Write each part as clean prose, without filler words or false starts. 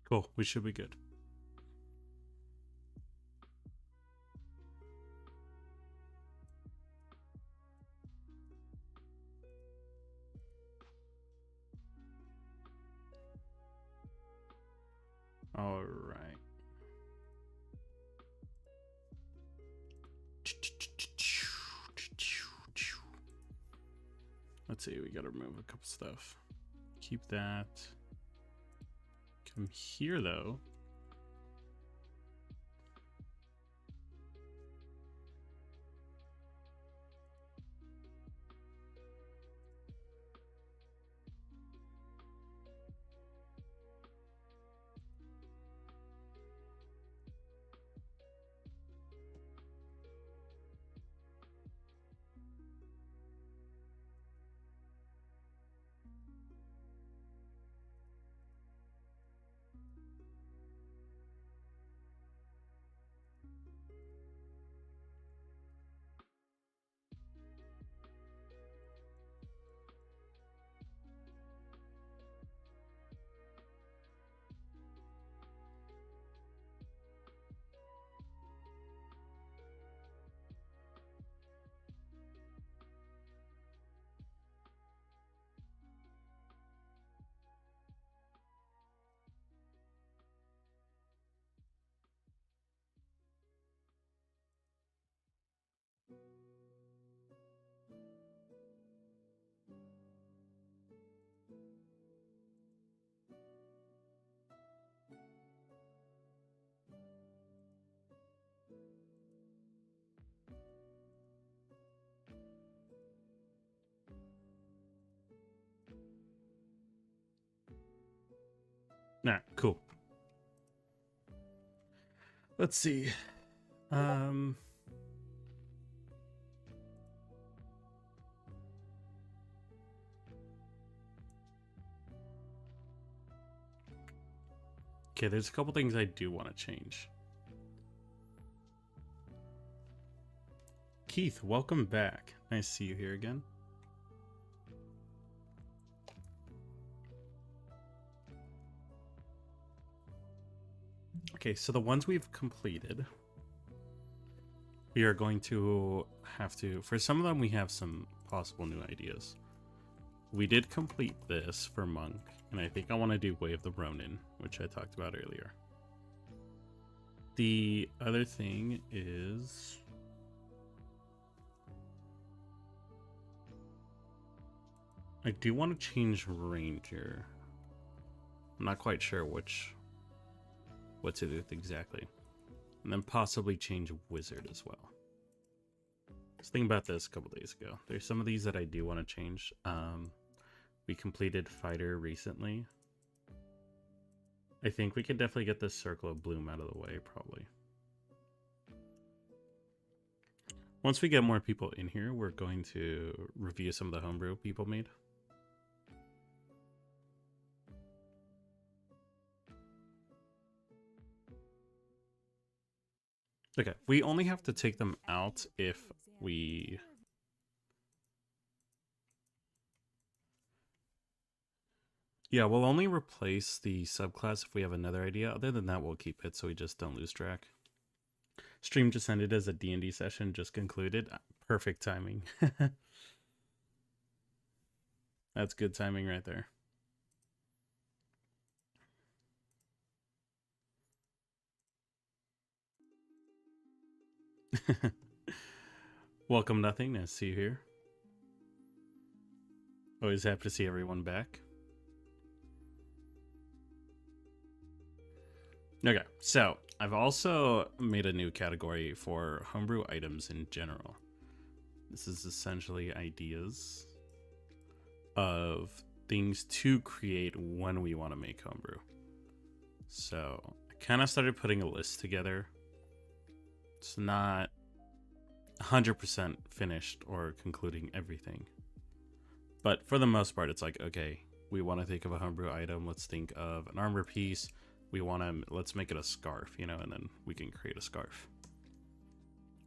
Cool. We should be good. All right. Let's see. We got to remove a couple stuff. Keep that. Come here, though. Nah, cool. Let's see. Okay, there's a couple things I do want to change. Keith, welcome back. Nice to see you here again. Okay, so the ones we've completed, we are going to have to, for some of them, we have some possible new ideas. We did complete this for Monk, and I think I want to do Way of the Ronin, which I talked about earlier. The other thing is... I do want to change Ranger. I'm not quite sure what to do with exactly. And then possibly change Wizard as well. I was thinking about this a couple days ago. There's some of these that I do want to change. We completed Fighter recently. I think we could definitely get this Circle of Bloom out of the way, probably. Once we get more people in here, we're going to review some of the homebrew people made. Okay, we only have to take them out if we... Yeah, we'll only replace the subclass if we have another idea. Other than that, we'll keep it so we just don't lose track. Stream just ended as a D&D session just concluded. Perfect timing. That's good timing right there. Welcome, Nothing. Nice to see you here. Always happy to see everyone back. Okay, so I've also made a new category for homebrew items in general. This is essentially ideas of things to create when we want to make homebrew. So I kind of started putting a list together. It's not 100% finished or concluding everything. But for the most part, it's like, okay, we want to think of a homebrew item. Let's think of an armor piece. We want to, let's make it a scarf, you know, and then we can create a scarf.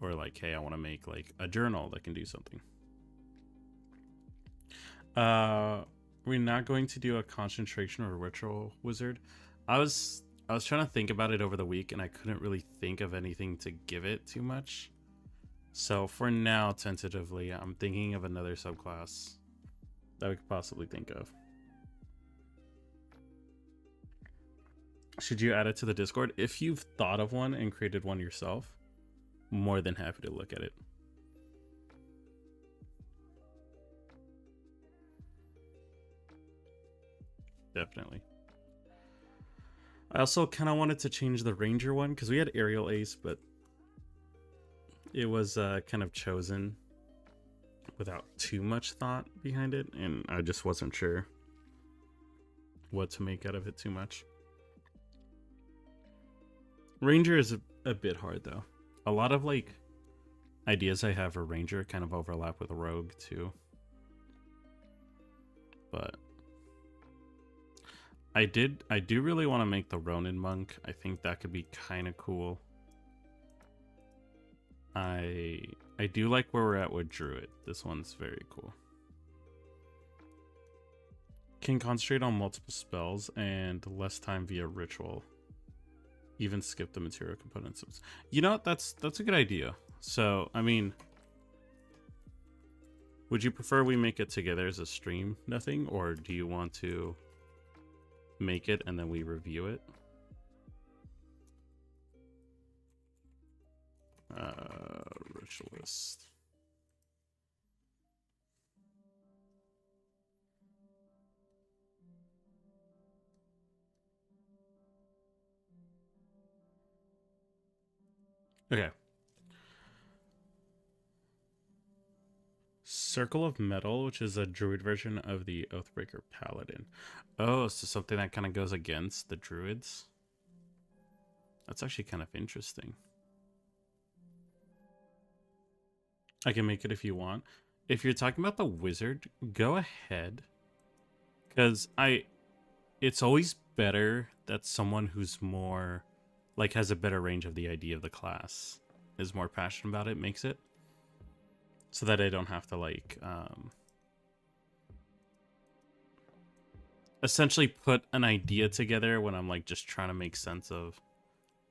Or like, hey, I want to make like a journal that can do something. We're not going to do a concentration or ritual wizard. I was I was trying to think about it over the week, and I couldn't really think of anything to give it too much. So for now, tentatively, I'm thinking of another subclass that we could possibly think of. Should you add it to the Discord? If you've thought of one and created one yourself, more than happy to look at it. Definitely. I also kind of wanted to change the Ranger one because we had Aerial Ace, but it was kind of chosen without too much thought behind it, and I just wasn't sure what to make out of it too much. Ranger is a bit hard though. A lot of like ideas I have for Ranger kind of overlap with Rogue too. But I do really want to make the Ronin monk. I think that could be kind of cool. I do like where we're at with Druid. This one's very cool. Can concentrate on multiple spells and less time via ritual. Even skip the material components. You know, that's a good idea. So, I mean, would you prefer we make it together as a stream, nothing, or do you want to make it and then we review it? Ritualist. Okay. Circle of Metal, which is a druid version of the Oathbreaker Paladin. Oh, so something that kind of goes against the druids. That's actually kind of interesting. I can make it if you want. If you're talking about the wizard, go ahead. Because it's always better that someone who's more, like, has a better range of the idea of the class, is more passionate about it, makes it. So that I don't have to, like, essentially put an idea together when I'm, like, just trying to make sense of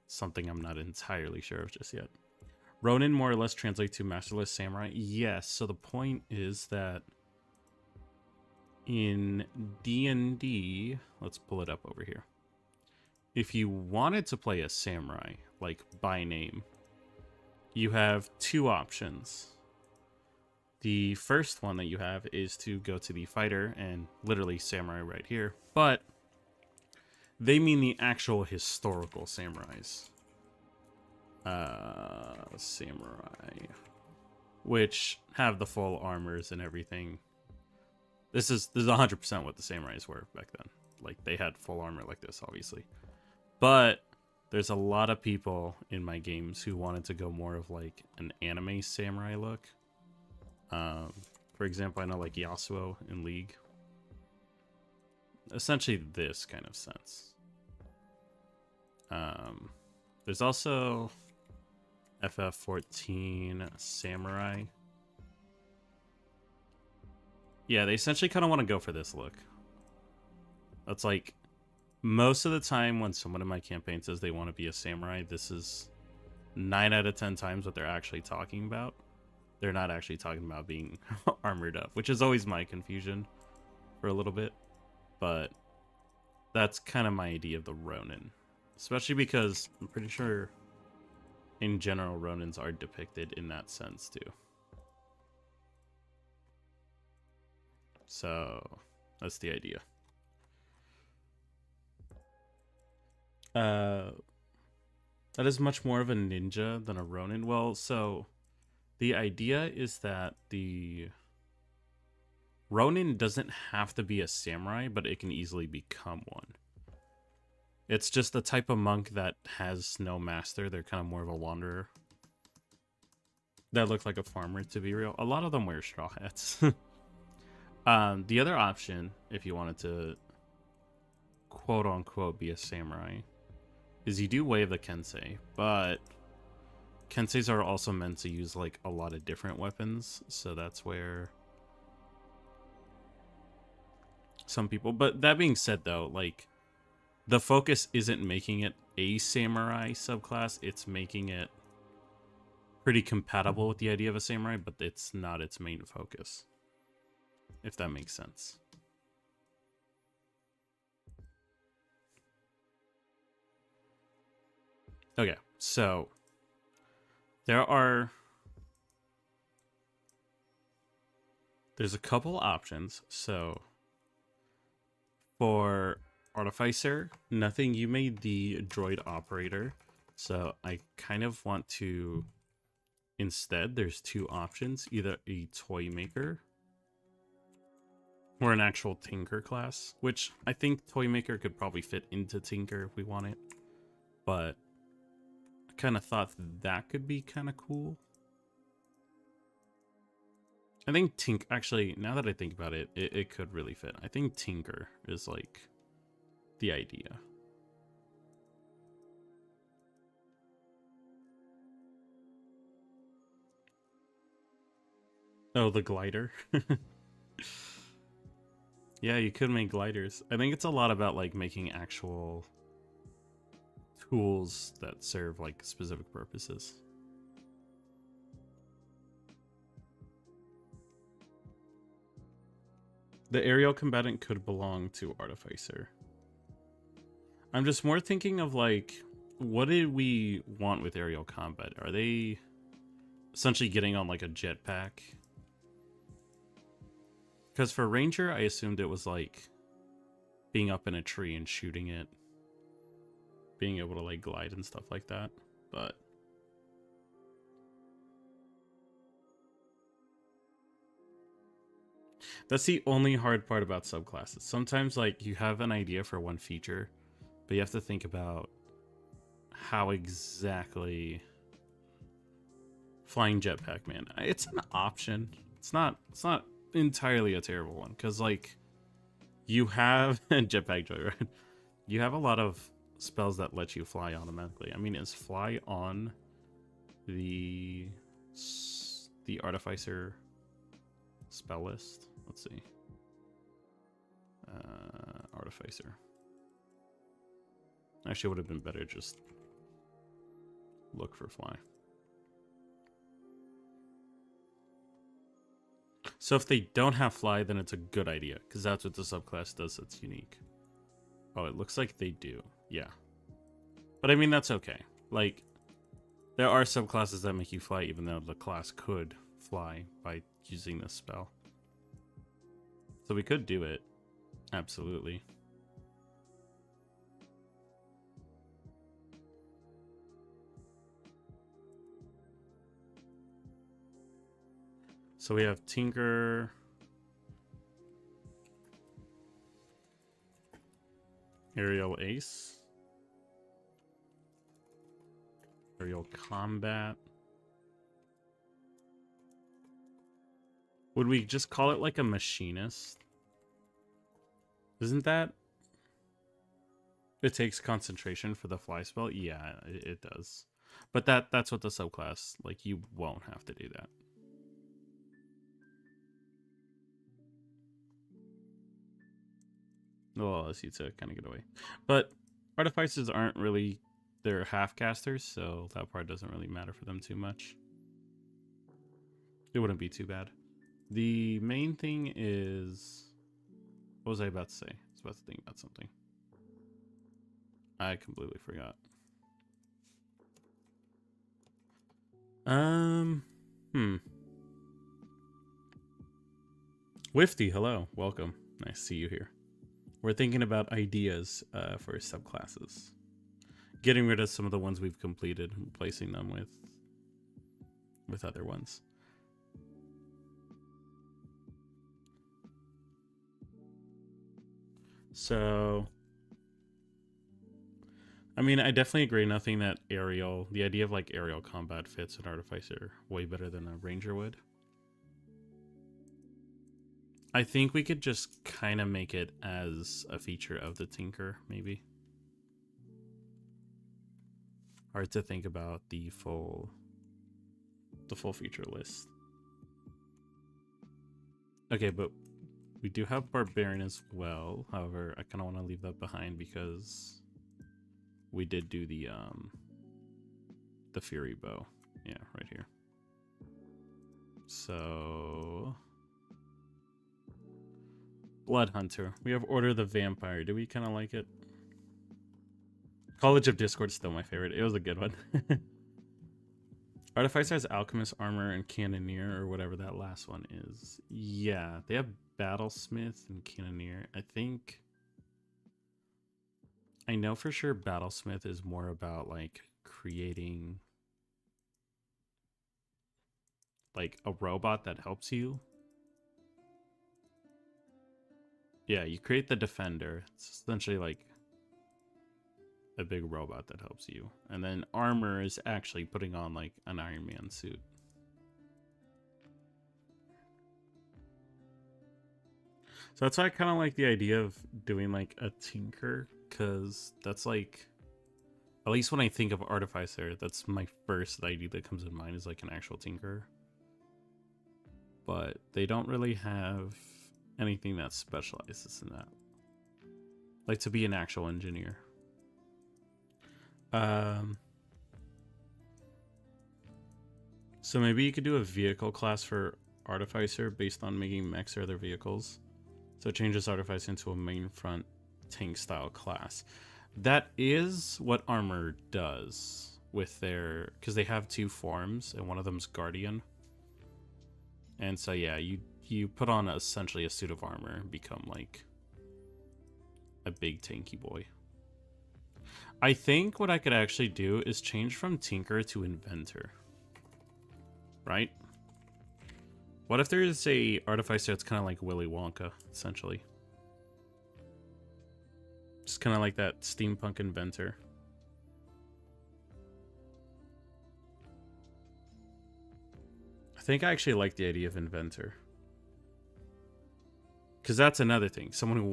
something I'm not entirely sure of just yet. Ronin more or less translate to Masterless Samurai. Yes, so the point is that in D&D, let's pull it up over here. If you wanted to play a samurai, like by name, you have two options. The first one that you have is to go to the fighter and literally samurai right here, but they mean the actual historical samurais. Samurai, which have the full armors and everything. This is 100% what the samurais were back then. Like, they had full armor like this, obviously. But there's a lot of people in my games who wanted to go more of like an anime samurai look. For example, I know like Yasuo in League. Essentially this kind of sense. There's also FF14 Samurai. Yeah, they essentially kind of want to go for this look. That's like, most of the time when someone in my campaign says they want to be a samurai, this is 9 out of 10 times what they're actually talking about. They're not actually talking about being armored up, which is always my confusion for a little bit. But that's kind of my idea of the Ronin. Especially because I'm pretty sure in general Ronins are depicted in that sense too. So that's the idea. That is much more of a ninja than a Ronin. Well, so the idea is that the Ronin doesn't have to be a samurai, but it can easily become one. It's just the type of monk that has no master. They're kind of more of a wanderer. That look like a farmer, to be real. A lot of them wear straw hats. The other option, if you wanted to quote-unquote be a samurai, is you do Way of the Kensei, but Kenseis are also meant to use like a lot of different weapons, so that's where some people... But that being said though, like, the focus isn't making it a samurai subclass, it's making it pretty compatible with the idea of a samurai, but it's not its main focus, if that makes sense. Okay, so there's a couple options. So for Artificer, nothing, you made the droid operator, so I kind of want to, instead, there's two options, either a toy maker or an actual tinker class, which I think toy maker could probably fit into tinker if we want it, but I kind of thought that could be kind of cool. I think actually, now that I think about it, it could really fit. I think tinker is like the idea. Oh, the glider. Yeah, you could make gliders. I think it's a lot about like making actual tools that serve like specific purposes. The aerial combatant could belong to Artificer. I'm just more thinking of like, what did we want with aerial combat? Are they essentially getting on like a jetpack? Because for Ranger, I assumed it was like being up in a tree and shooting it, being able to like glide and stuff like that, but that's the only hard part about subclasses. Sometimes like you have an idea for one feature, but you have to think about how exactly flying jetpack, man. It's an option. It's not entirely a terrible one, because like you have jetpack joyride. You have a lot of spells that let you fly automatically. I mean, is fly on the Artificer spell list? Let's see. Artificer. Actually, it would have been better just look for fly. So if they don't have fly, then it's a good idea, because that's what the subclass does that's unique. Oh, it looks like they do. Yeah. But I mean, that's okay. Like, there are subclasses that make you fly, even though the class could fly by using this spell. So we could do it. Absolutely. So we have Tinker, Aerial Ace, Aerial Combat. Would we just call it like a machinist? Isn't that... It takes concentration for the fly spell? Yeah, it does. But that's what the subclass, like, you won't have to do that. Well, allows you to kind of get away. But artificers aren't really... They're half-casters, so that part doesn't really matter for them too much. It wouldn't be too bad. The main thing is... What was I about to say? I was about to think about something. I completely forgot. Wifty, hello. Welcome. Nice to see you here. We're thinking about ideas for subclasses. Getting rid of some of the ones we've completed, replacing them with other ones. So, I mean, I definitely agree. Nothing that aerial, the idea of like aerial combat fits an Artificer way better than a Ranger would. I think we could just kind of make it as a feature of the Tinker, maybe. Hard to think about the full feature list. Okay, but we do have Barbarian as well. However, I kind of want to leave that behind because we did do the Fury Bow. Yeah, right here. So Blood Hunter. We have Order of the Vampire. Do we kind of like it? College of Discord is still my favorite. It was a good one. Artificer has Alchemist, Armor, and Cannoneer, or whatever that last one is. Yeah, they have Battlesmith and Cannoneer. I know for sure Battlesmith is more about like creating like a robot that helps you. Yeah, you create the Defender. It's essentially like a big robot that helps you. And then Armor is actually putting on like an Iron Man suit. So that's why I kind of like the idea of doing like a Tinker, because that's like, at least when I think of Artificer, that's my first idea that comes in mind is like an actual Tinker. But they don't really have anything that specializes in that. Like to be an actual engineer. So maybe you could do a vehicle class for Artificer based on making mechs or other vehicles. So it changes Artificer into a main front tank style class. That is what Armor does with their, because they have two forms and one of them's Guardian. And so yeah, you put on essentially a suit of armor and become like a big tanky boy. I think what I could actually do is change from Tinker to Inventor. Right? What if there is a Artificer that's kind of like Willy Wonka, essentially? Just kind of like that steampunk inventor. I think I actually like the idea of inventor. Because that's another thing. Someone who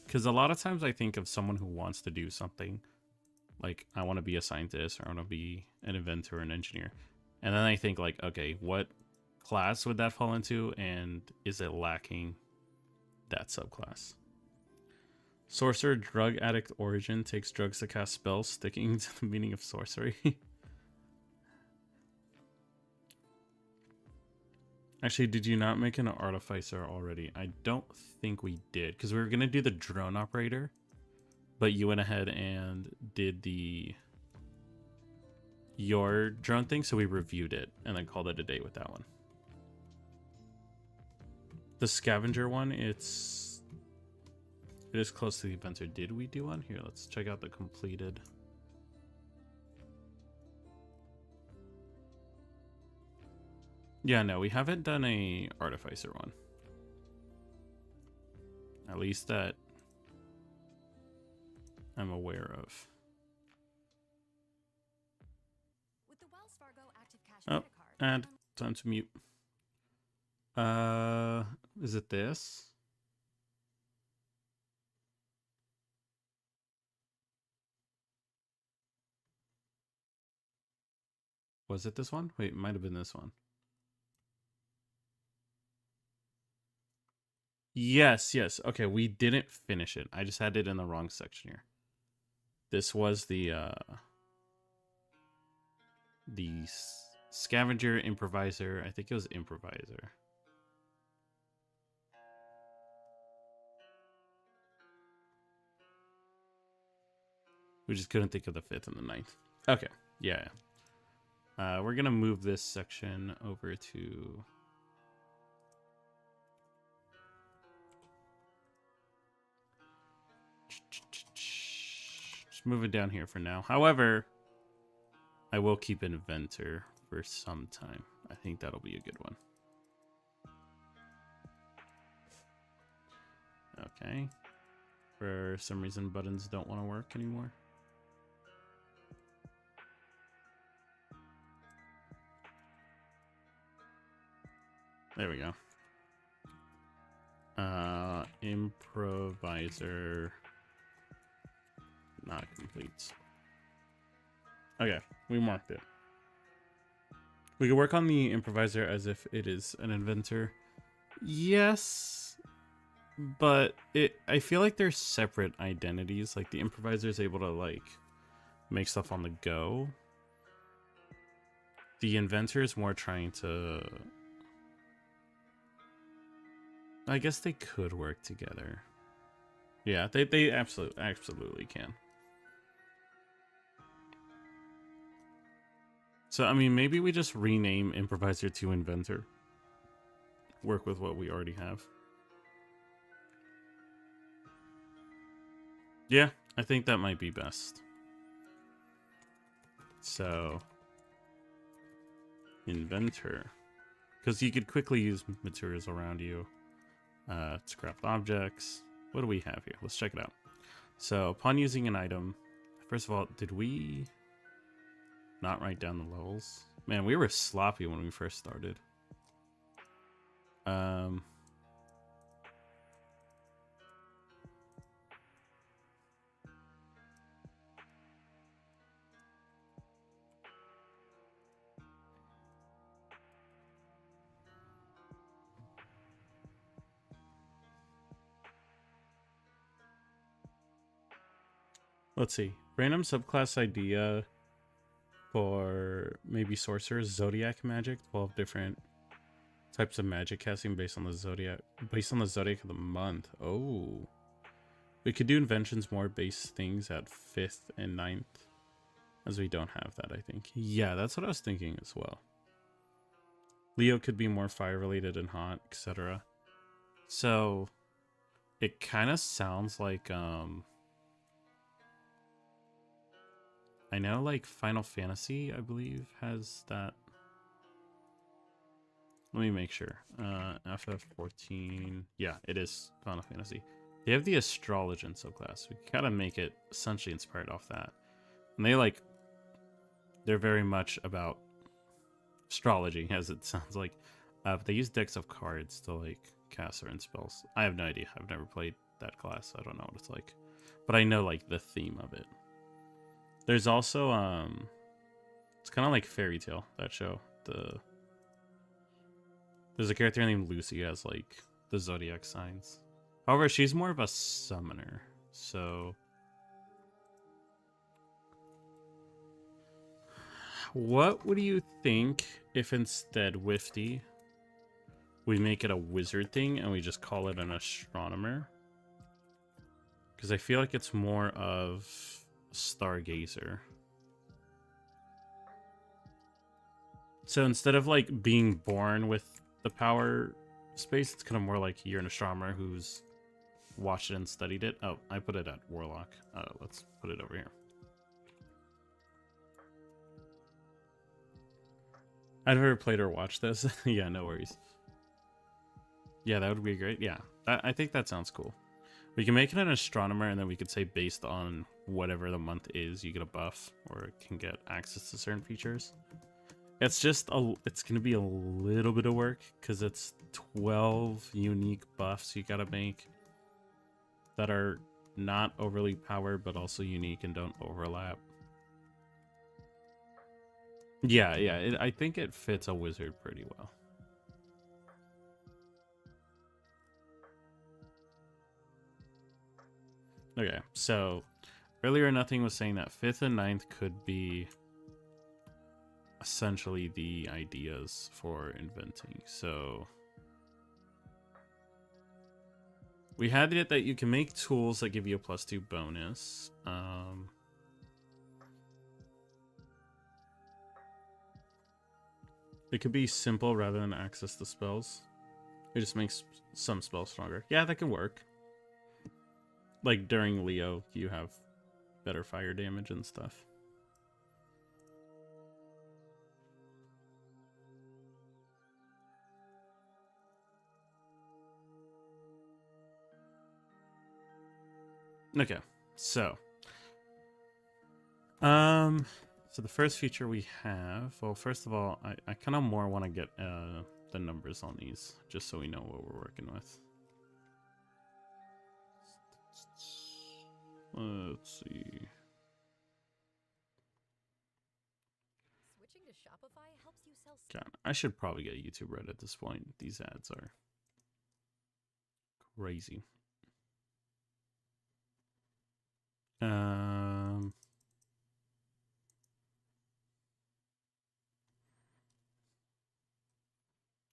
because a lot of times I think of someone who wants to do something. Like, I want to be a scientist, or I want to be an inventor or an engineer. And then I think like, okay, what class would that fall into? And is it lacking that subclass? Sorcerer Drug Addict Origin takes drugs to cast spells, sticking to the meaning of sorcery. Actually, did you not make an Artificer already? I don't think we did, because we were going to do the Drone Operator, but you went ahead and did your drone thing, so we reviewed it, and then called it a day with that one. The Scavenger one, it is close to the Inventor. Did we do one? Here, let's check out the completed. Yeah, no, we haven't done a Artificer one. At least that I'm aware of. With the Wells Fargo Active Cash Oh, credit card, and time to mute. Is it this? Was it this one? Wait, it might have been this one. Yes, yes. Okay, we didn't finish it. I just had it in the wrong section here. This was the Scavenger Improviser. I think it was Improviser. We just couldn't think of the 5th and the 9th. Okay, yeah. We're gonna move this section over to... Just move it down here for now. However, I will keep Inventor for some time. I think that'll be a good one. Okay. For some reason, buttons don't want to work anymore. There we go. Improviser not complete. Okay, we marked it. We can work on the Improviser as if it is an Inventor. Yes, but I feel like they're separate identities. Like the Improviser is able to like make stuff on the go. The inventor is more trying to... I guess they could work together. Yeah, they absolutely can. So, I mean, maybe we just rename Improviser to Inventor. Work with what we already have. Yeah, I think that might be best. So, Inventor. Because you could quickly use materials around you to craft objects. What do we have here? Let's check it out. So, upon using an item, first of all, did we not write down the levels? Man, we were sloppy when we first started. Let's see. Random subclass idea for maybe sorcerers, zodiac magic, 12 different types of magic casting based on the zodiac of the month. Oh. We could do inventions more base things at 5th and 9th, as we don't have that, I think. Yeah, that's what I was thinking as well. Leo could be more fire related and hot, etc. So it kind of sounds like I know like Final Fantasy, I believe, has that. Let me make sure. FF14. Yeah, it is Final Fantasy. They have the Astrologian subclass. We gotta make it essentially inspired off that. And they're very much about astrology, as it sounds like. But they use decks of cards to like cast certain spells. I have no idea. I've never played that class. So I don't know what it's like. But I know like the theme of it. There's also it's kind of like Fairy Tale, that show. There's a character named Lucy who has like the zodiac signs. However, she's more of a summoner. So what would you think if instead Wifty we make it a wizard thing and we just call it an astronomer? Because I feel like it's more of stargazer. So instead of like being born with the power space, it's kind of more like you're an astronomer who's watched it and studied it. Oh, I put it at warlock. Let's put it over here. I've never played or watched this. Yeah, no worries. Yeah, that would be great. Yeah, I think that sounds cool. We can make it an astronomer, and then we could say based on whatever the month is, you get a buff or can get access to certain features. It's just it's gonna be a little bit of work because it's 12 unique buffs you gotta make that are not overly powered but also unique and don't overlap. Yeah, I think it fits a wizard pretty well. Okay, so earlier nothing was saying that 5th and 9th could be essentially the ideas for inventing. So we had it that you can make tools that give you a +2 bonus. It could be simple rather than access the spells. It just makes some spells stronger. Yeah, that can work. Like during Leo, you have better fire damage and stuff. Okay, so so the first feature we have, well, first of all, I kind of more want to get the numbers on these, just so we know what we're working with. Let's see. Switching to Shopify helps you sell. God, I should probably get YouTube Red at this point. These ads are crazy.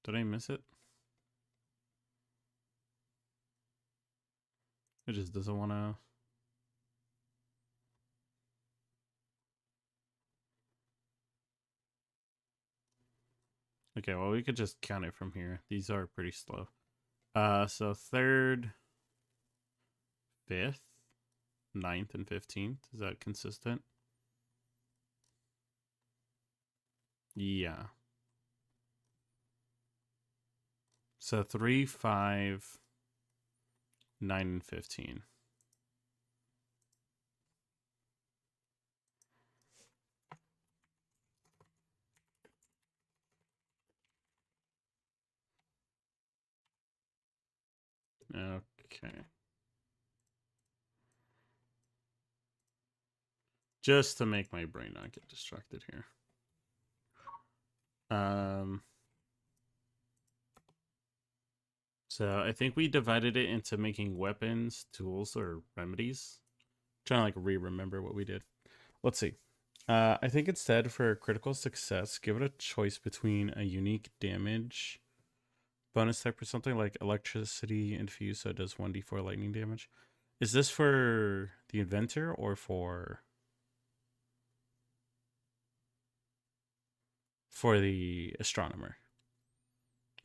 Did I miss it? It just doesn't want to. Okay, well, we could just count it from here. These are pretty slow. So 3rd, 5th, 9th, and 15th. Is that consistent? Yeah. So 3, 5, 9, and 15. Okay. Just to make my brain not get distracted here. So I think we divided it into making weapons, tools, or remedies. Trying to like remember what we did. Let's see. I think instead for critical success, give it a choice between a unique damage bonus type or something like electricity infused, so it does 1d4 lightning damage. Is this for the inventor or for the astronomer?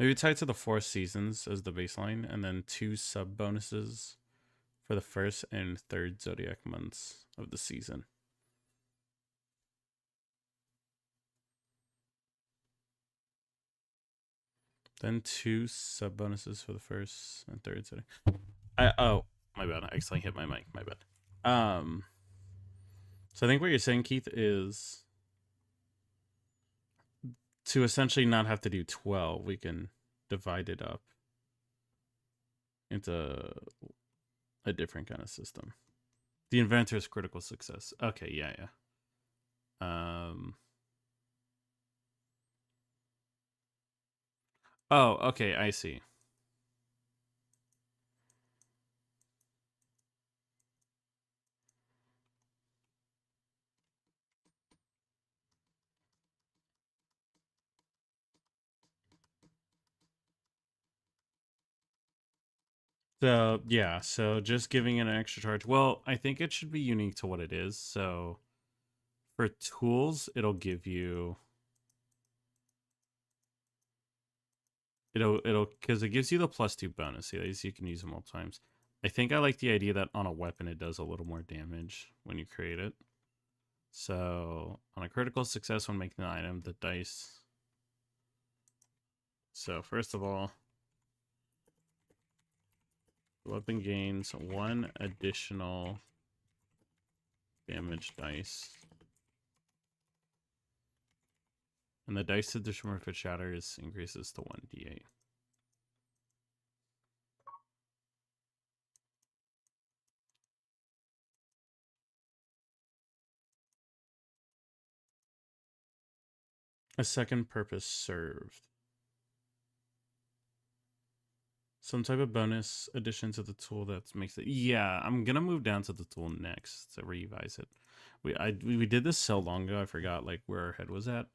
Maybe tie it to the 4 seasons as the baseline, and then 2 sub bonuses for the 1st and 3rd zodiac months of the season. Then 2 sub bonuses for the 1st and 3rd zodiac. Oh, my bad. I accidentally hit my mic. My bad. So I think what you're saying, Keith, is to essentially not have to do 12, we can divide it up into a different kind of system. The inventor's critical success. Okay, yeah. Oh, okay, I see. So, yeah, so just giving it an extra charge. Well, I think it should be unique to what it is. So, for tools, it'll give you it'll because it gives you the +2 bonus. See, you can use them multiple times. I think I like the idea that on a weapon it does a little more damage when you create it. So on a critical success when making an item, the dice. So first of all, the weapon gains 1 additional damage dice. And the dice addition if it shatters increases to 1d8. A second purpose served. Some type of bonus addition to the tool that makes it. Yeah, I'm gonna move down to the tool next to revise it. We did this so long ago, I forgot like where our head was at.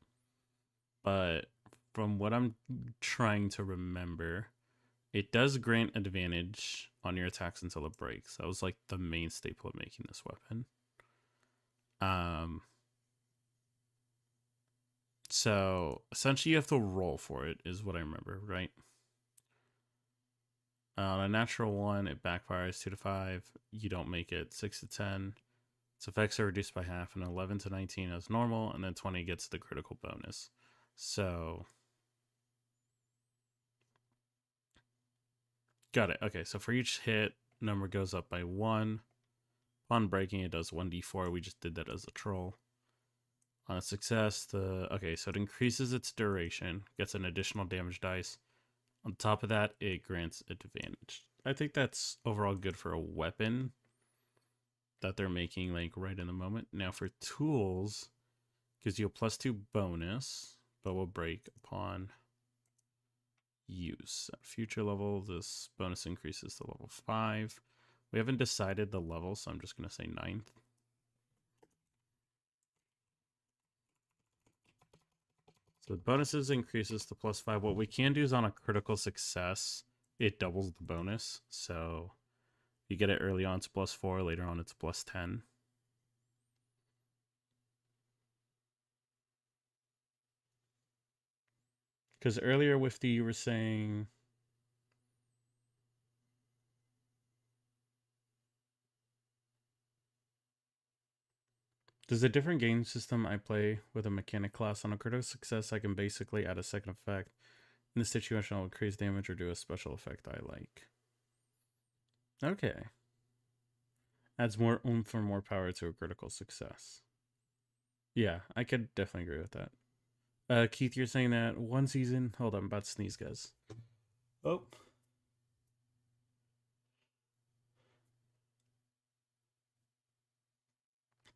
But from what I'm trying to remember, it does grant advantage on your attacks until it breaks. That was like the main staple of making this weapon. So essentially you have to roll for it, is what I remember, right? On a natural 1, it backfires 2 to 5. You don't make it 6 to 10. Its effects are reduced by half, and 11 to 19 as normal, and then 20 gets the critical bonus. So got it. Okay, so for each hit, number goes up by 1. Upon breaking, it does 1d4. We just did that as a troll. On a success, okay, so it increases its duration, gets an additional damage dice. On top of that, it grants advantage. I think that's overall good for a weapon that they're making like right in the moment. Now for tools, gives you a +2 bonus, but will break upon use. At future level, this bonus increases to level 5. We haven't decided the level, so I'm just going to say 9th. So the bonuses increases to +5. What we can do is on a critical success, it doubles the bonus. So you get it early on, it's +4. Later on, it's +10. Because earlier with you were saying... There's a different game system I play with a mechanic class. On a critical success, I can basically add a second effect. In this situation, I'll increase damage or do a special effect I like. Okay. Adds more oomph or more power to a critical success. Yeah, I could definitely agree with that. Keith, you're saying that one season... Hold on, I'm about to sneeze, guys. Oh.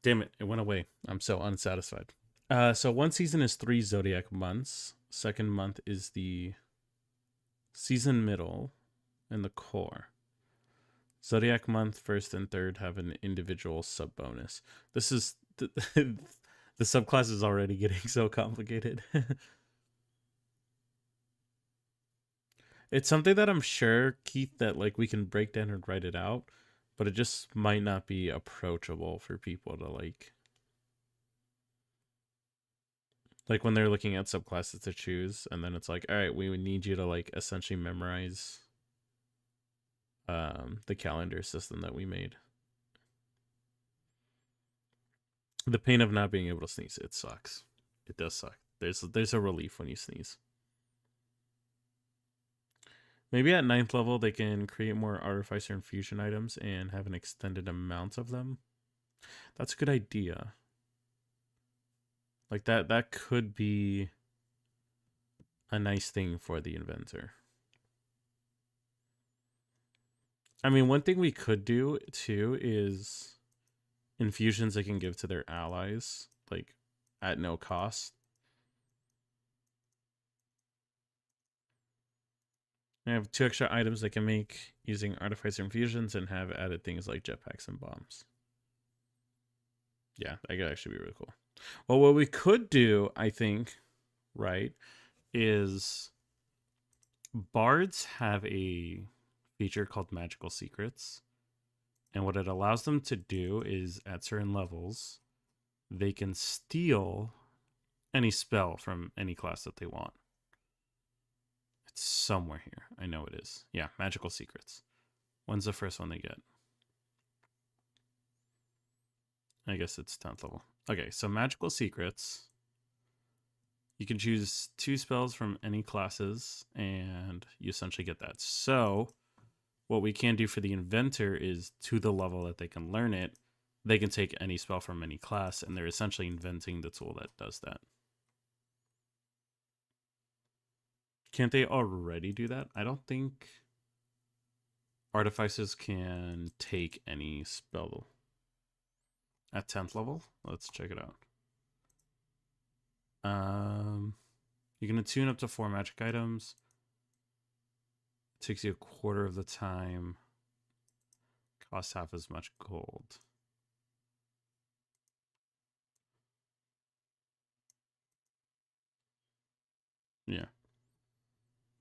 Damn it, it went away. I'm so unsatisfied. So one season is 3 zodiac months. Second month is the season middle and the core. Zodiac month, first and third have an individual sub bonus. This is the subclass is already getting so complicated. It's something that I'm sure, Keith, that like we can break down and write it out, but it just might not be approachable for people to like when they're looking at subclasses to choose, and then it's like, all right, we would need you to like essentially memorize the calendar system that we made. The pain of not being able to sneeze, it sucks. It does suck. There's a relief when you sneeze. Maybe at 9th level they can create more artificer infusion items and have an extended amount of them. That's a good idea. Like that could be a nice thing for the inventor. I mean, one thing we could do too is infusions they can give to their allies, like at no cost. They have 2 extra items they can make using artificer infusions and have added things like jetpacks and bombs. Yeah, that could actually be really cool. Well, what we could do, I think, right, is bards have a feature called magical secrets. And what it allows them to do is at certain levels, they can steal any spell from any class that they want. It's somewhere here. I know it is. Yeah, magical secrets. When's the first one they get? I guess it's 10th level. Okay, so magical secrets. You can choose 2 spells from any classes, and you essentially get that. So what we can do for the inventor is, to the level that they can learn it, they can take any spell from any class, and they're essentially inventing the tool that does that. Can't they already do that? I don't think artificers can take any spell at 10th level. Let's check it out. You can attune up to 4 magic items. It takes you a quarter of the time. Costs half as much gold. Yeah.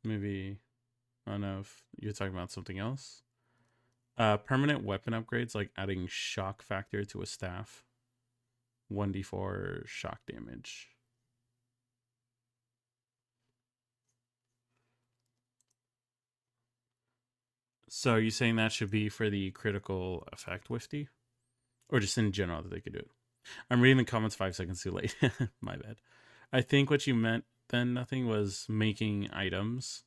Maybe, I don't know if you're talking about something else. Permanent weapon upgrades, like adding shock factor to a staff. 1d4 shock damage. So are you saying that should be for the critical effect Wifty? Or just in general that they could do it? I'm reading the comments 5 seconds too late. My bad. I think what you meant then, nothing, was making items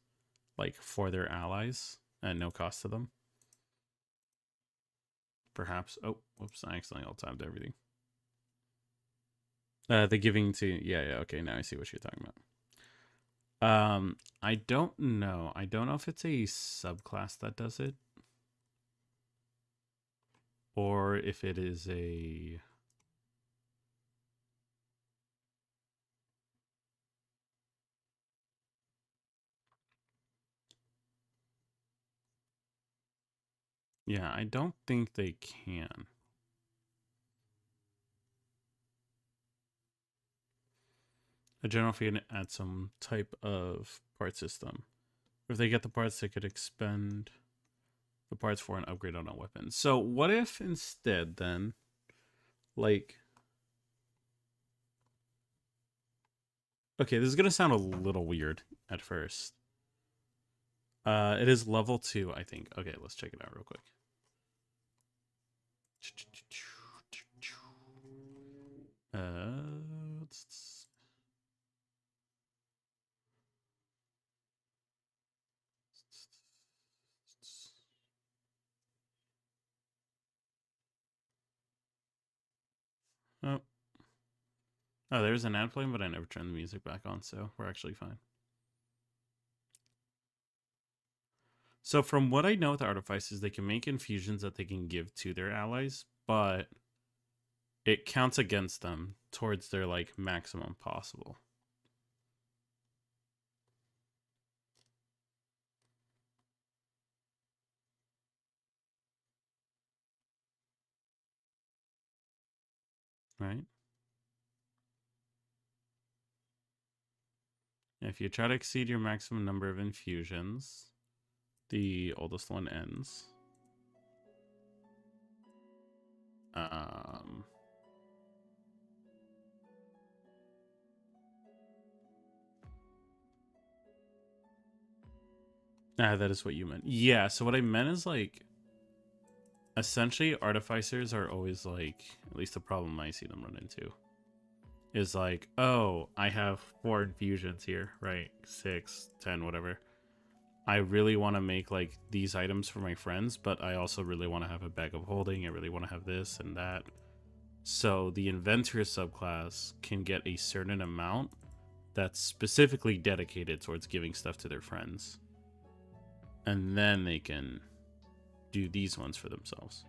like for their allies at no cost to them. Perhaps. Oh, whoops, I accidentally alt-tabbed everything. The giving to, yeah, okay, now I see what you're talking about. I don't know. I don't know if it's a subclass that does it, or if it is a... Yeah, I don't think they can. A general fee and add some type of part system. If they get the parts, they could expend the parts for an upgrade on a weapon. So what if instead then, like, okay, this is gonna sound a little weird at first. It is level 2, I think. Okay, let's check it out real quick. Let's... Oh. Oh, there's an ad playing, but I never turned the music back on, so we're actually fine. So from what I know with artifices, they can make infusions that they can give to their allies, but it counts against them towards their like maximum possible. Right? If you try to exceed your maximum number of infusions, the oldest one ends. That is what you meant. Yeah, so what I meant is like essentially artificers are always like, at least the problem I see them run into is like, oh, I have 4 infusions here, right? 6, 10, whatever. I really want to make like these items for my friends, but I also really want to have a bag of holding. I really want to have this and that. So the inventor subclass can get a certain amount that's specifically dedicated towards giving stuff to their friends. And then they can do these ones for themselves.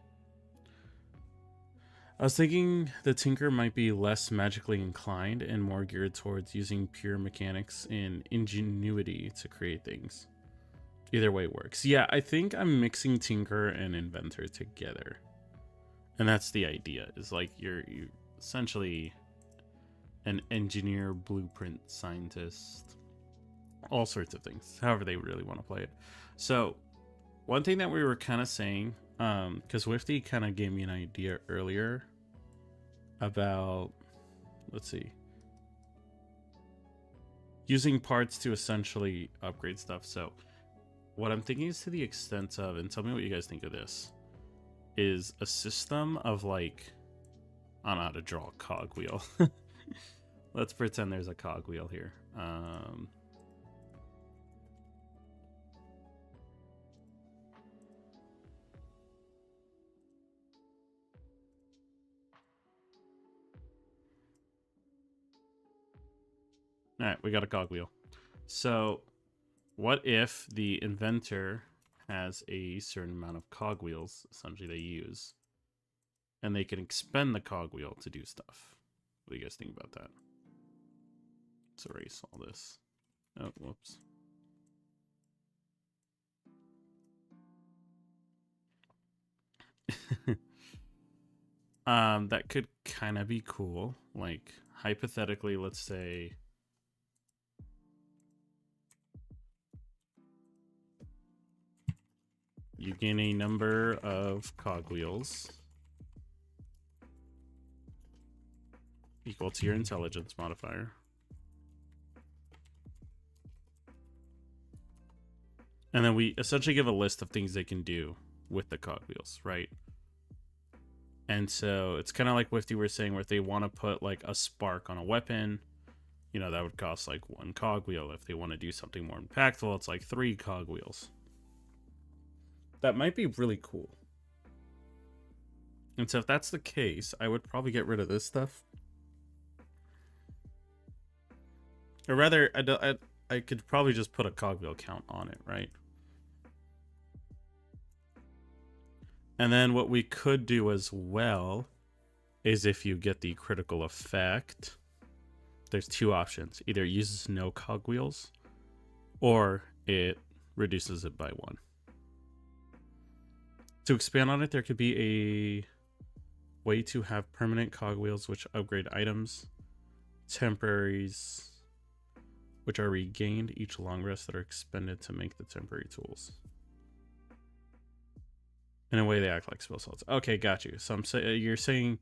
I was thinking the Tinker might be less magically inclined and more geared towards using pure mechanics and ingenuity to create things. Either way works. Yeah, I think I'm mixing Tinker and Inventor together. And that's the idea, is like you're essentially an engineer, blueprint scientist, all sorts of things, however they really want to play it. So one thing that we were kind of saying, because Wifty kind of gave me an idea earlier about, let's see, using parts to essentially upgrade stuff. So what I'm thinking is to the extent of, and tell me what you guys think of this, is a system of like, I don't know how to draw a cogwheel. Let's pretend there's a cogwheel here. All right, we got a cogwheel. So what if the inventor has a certain amount of cogwheels, essentially they use, and they can expend the cogwheel to do stuff? What do you guys think about that? Let's erase all this. Oh, whoops. That could kind of be cool. Like, hypothetically, let's say you gain a number of cogwheels equal to your intelligence modifier. And then we essentially give a list of things they can do with the cogwheels, right? And so it's kind of like Wifty were saying, where if they want to put like a spark on a weapon, you know, that would cost like 1 cogwheel. If they want to do something more impactful, it's like 3 cogwheels. That might be really cool. And so if that's the case, I would probably get rid of this stuff. Or rather, I could probably just put a cogwheel count on it, right? And then what we could do as well is if you get the critical effect, there's 2 options. Either it uses no cogwheels or it reduces it by 1. To expand on it, there could be a way to have permanent cogwheels which upgrade items, temporaries which are regained each long rest that are expended to make the temporary tools. In a way, they act like spell slots. Okay, got you. So you're saying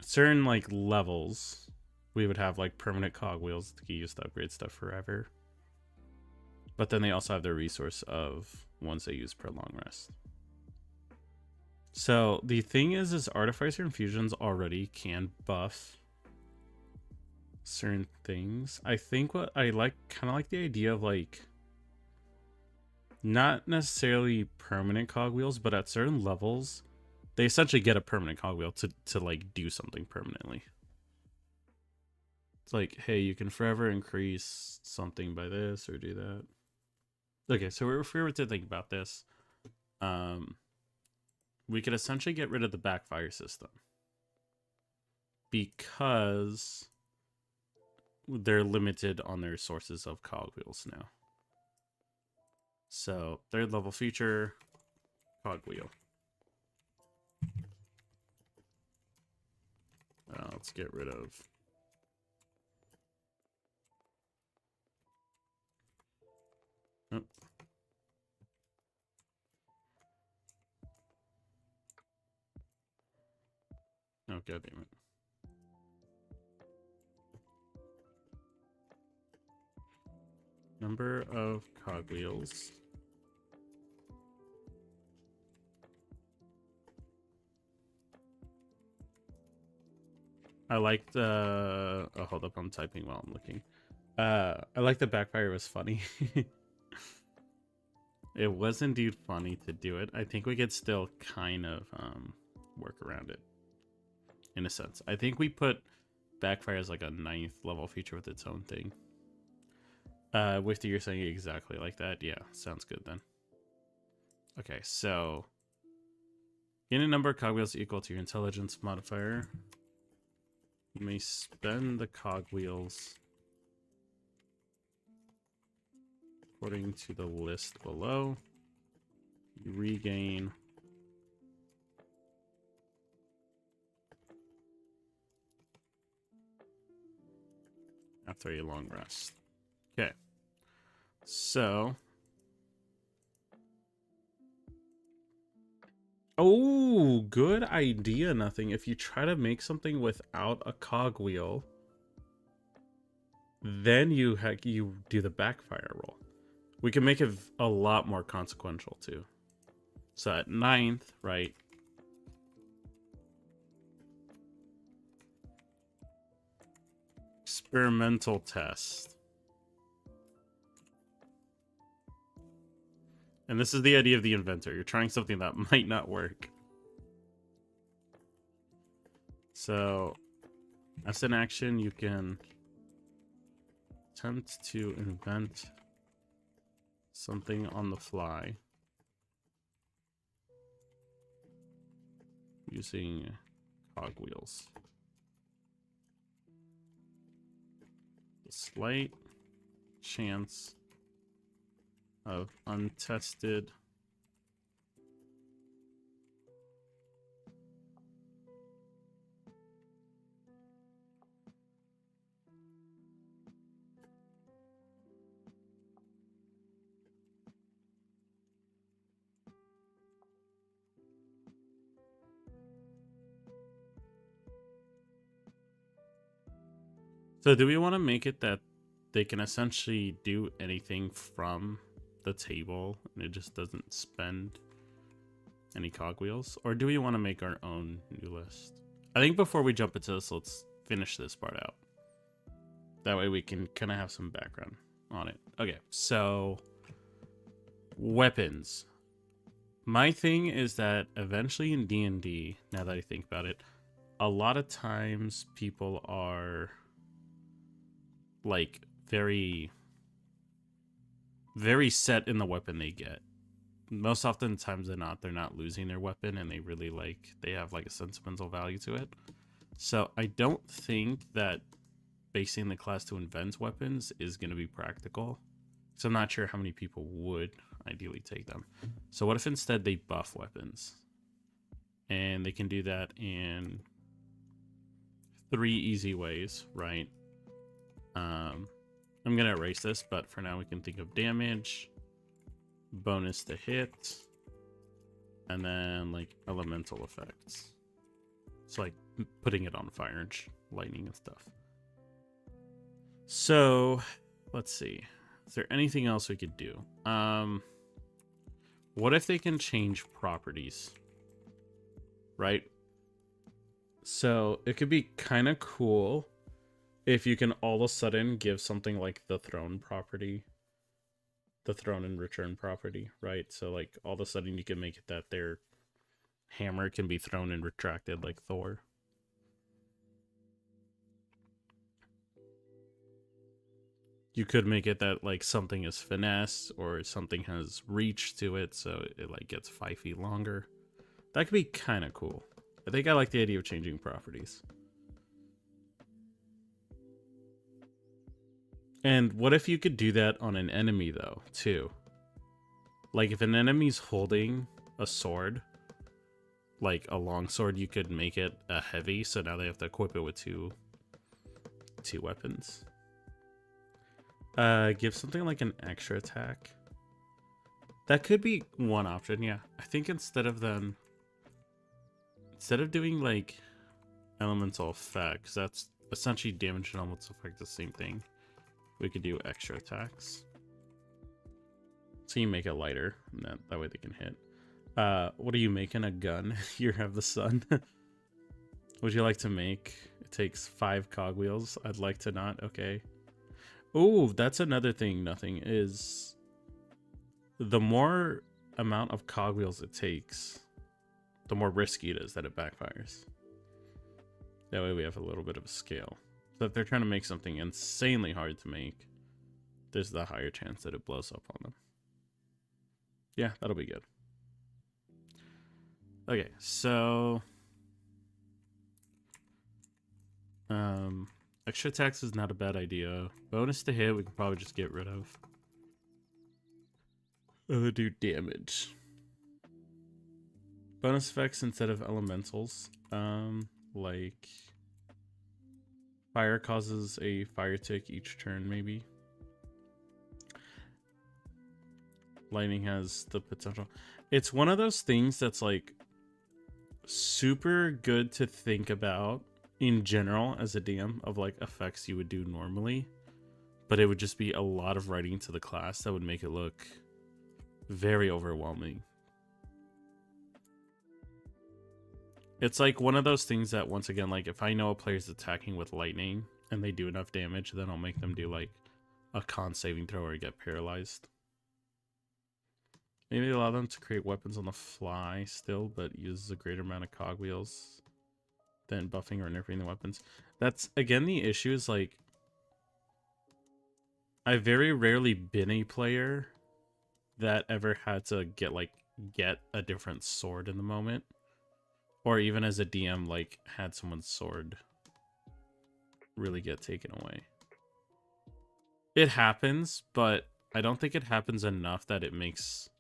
certain like levels, we would have like permanent cogwheels to get used to upgrade stuff forever. But then they also have their resource of ones they use per long rest. So the thing is Artificer Infusions already can buff certain things. I think what I like, kind of like the idea of like, not necessarily permanent cogwheels, but at certain levels, they essentially get a permanent cogwheel to like do something permanently. It's like, hey, you can forever increase something by this or do that. Okay, so if we were to think about this, we could essentially get rid of the backfire system because they're limited on their sources of cogwheels now. So, third level feature, cogwheel. Let's get rid of... Oh. Oh, god damn it. Number of cogwheels. I like the... Oh, hold up, I'm typing while I'm looking. I like the backfire was funny. It was indeed funny to do it. I think we could still kind of work around it. In a sense. I think we put backfire as like a 9th level feature with its own thing. With you're saying exactly like that. Yeah, sounds good then. Okay, so gain a number of cogwheels equal to your intelligence modifier. You may spend the cogwheels according to the list below. You regain after a long rest. Okay. So. Oh, good idea, Nothing. If you try to make something without a cogwheel, then you do the backfire roll. We can make it a lot more consequential too. So at 9th, right? Experimental test. And this is the idea of the inventor. You're trying something that might not work. So, as an action, you can attempt to invent something on the fly using cogwheels. A slight chance of untested So do we want to make it that they can essentially do anything from the table and it just doesn't spend any cogwheels? Or do we want to make our own new list? I think before we jump into this, let's finish this part out. That way we can kind of have some background on it. Okay, so weapons. My thing is that eventually in D&D, now that I think about it, a lot of times people are like very set in the weapon they get. Most often times they're not losing their weapon, and they have like a sentimental value to it. So I don't think that basing the class to invent weapons is going to be practical. So I'm not sure how many people would ideally take them. So what if instead they buff weapons? And they can do that in 3 easy ways, right? I'm gonna erase this, but for now we can think of damage, bonus to hit, and then like elemental effects. It's like putting it on fire and lightning and stuff. So let's see. Is there anything else we could do? What if they can change properties? Right? So it could be kind of cool if you can all of a sudden give something like the throne property, the throne and return property, right? So like all of a sudden you can make it that their hammer can be thrown and retracted like Thor. You could make it that like something is finesse or something has reach to it, so it like gets 5 feet longer. That could be kind of cool. I think I like the idea of changing properties. And what if you could do that on an enemy though, too? Like if an enemy's holding a sword, like a long sword, you could make it a heavy, so now they have to equip it with two weapons. Give something like an extra attack. That could be one option, yeah. I think instead of doing like elemental effects, that's essentially damage and elemental effect, the same thing. We could do extra attacks. So you make it lighter, and that way they can hit. What are you making? A gun? You have the sun. Would you like to make? It takes 5 cogwheels. I'd like to not. Okay. Oh, that's another thing. Nothing is the more amount of cogwheels it takes, the more risky it is that it backfires. That way we have a little bit of a scale. So if they're trying to make something insanely hard to make, there's the higher chance that it blows up on them. Yeah, that'll be good. Okay, so extra attacks is not a bad idea. Bonus to hit we can probably just get rid of. Do damage. Bonus effects instead of elementals. Like fire causes a fire tick each turn, maybe. Lightning has the potential. It's one of those things that's like super good to think about in general as a DM of like effects you would do normally, but it would just be a lot of writing to the class that would make it look very overwhelming. It's like one of those things that, once again, like if I know a player's attacking with lightning and they do enough damage, then I'll make them do like a con saving throw or get paralyzed. Maybe allow them to create weapons on the fly still, but uses a greater amount of cogwheels than buffing or nerfing the weapons. That's, again, the issue is like, I've very rarely been a player that ever had to get a different sword in the moment. Or even as a DM, like, had someone's sword really get taken away. It happens, but I don't think it happens enough that it makes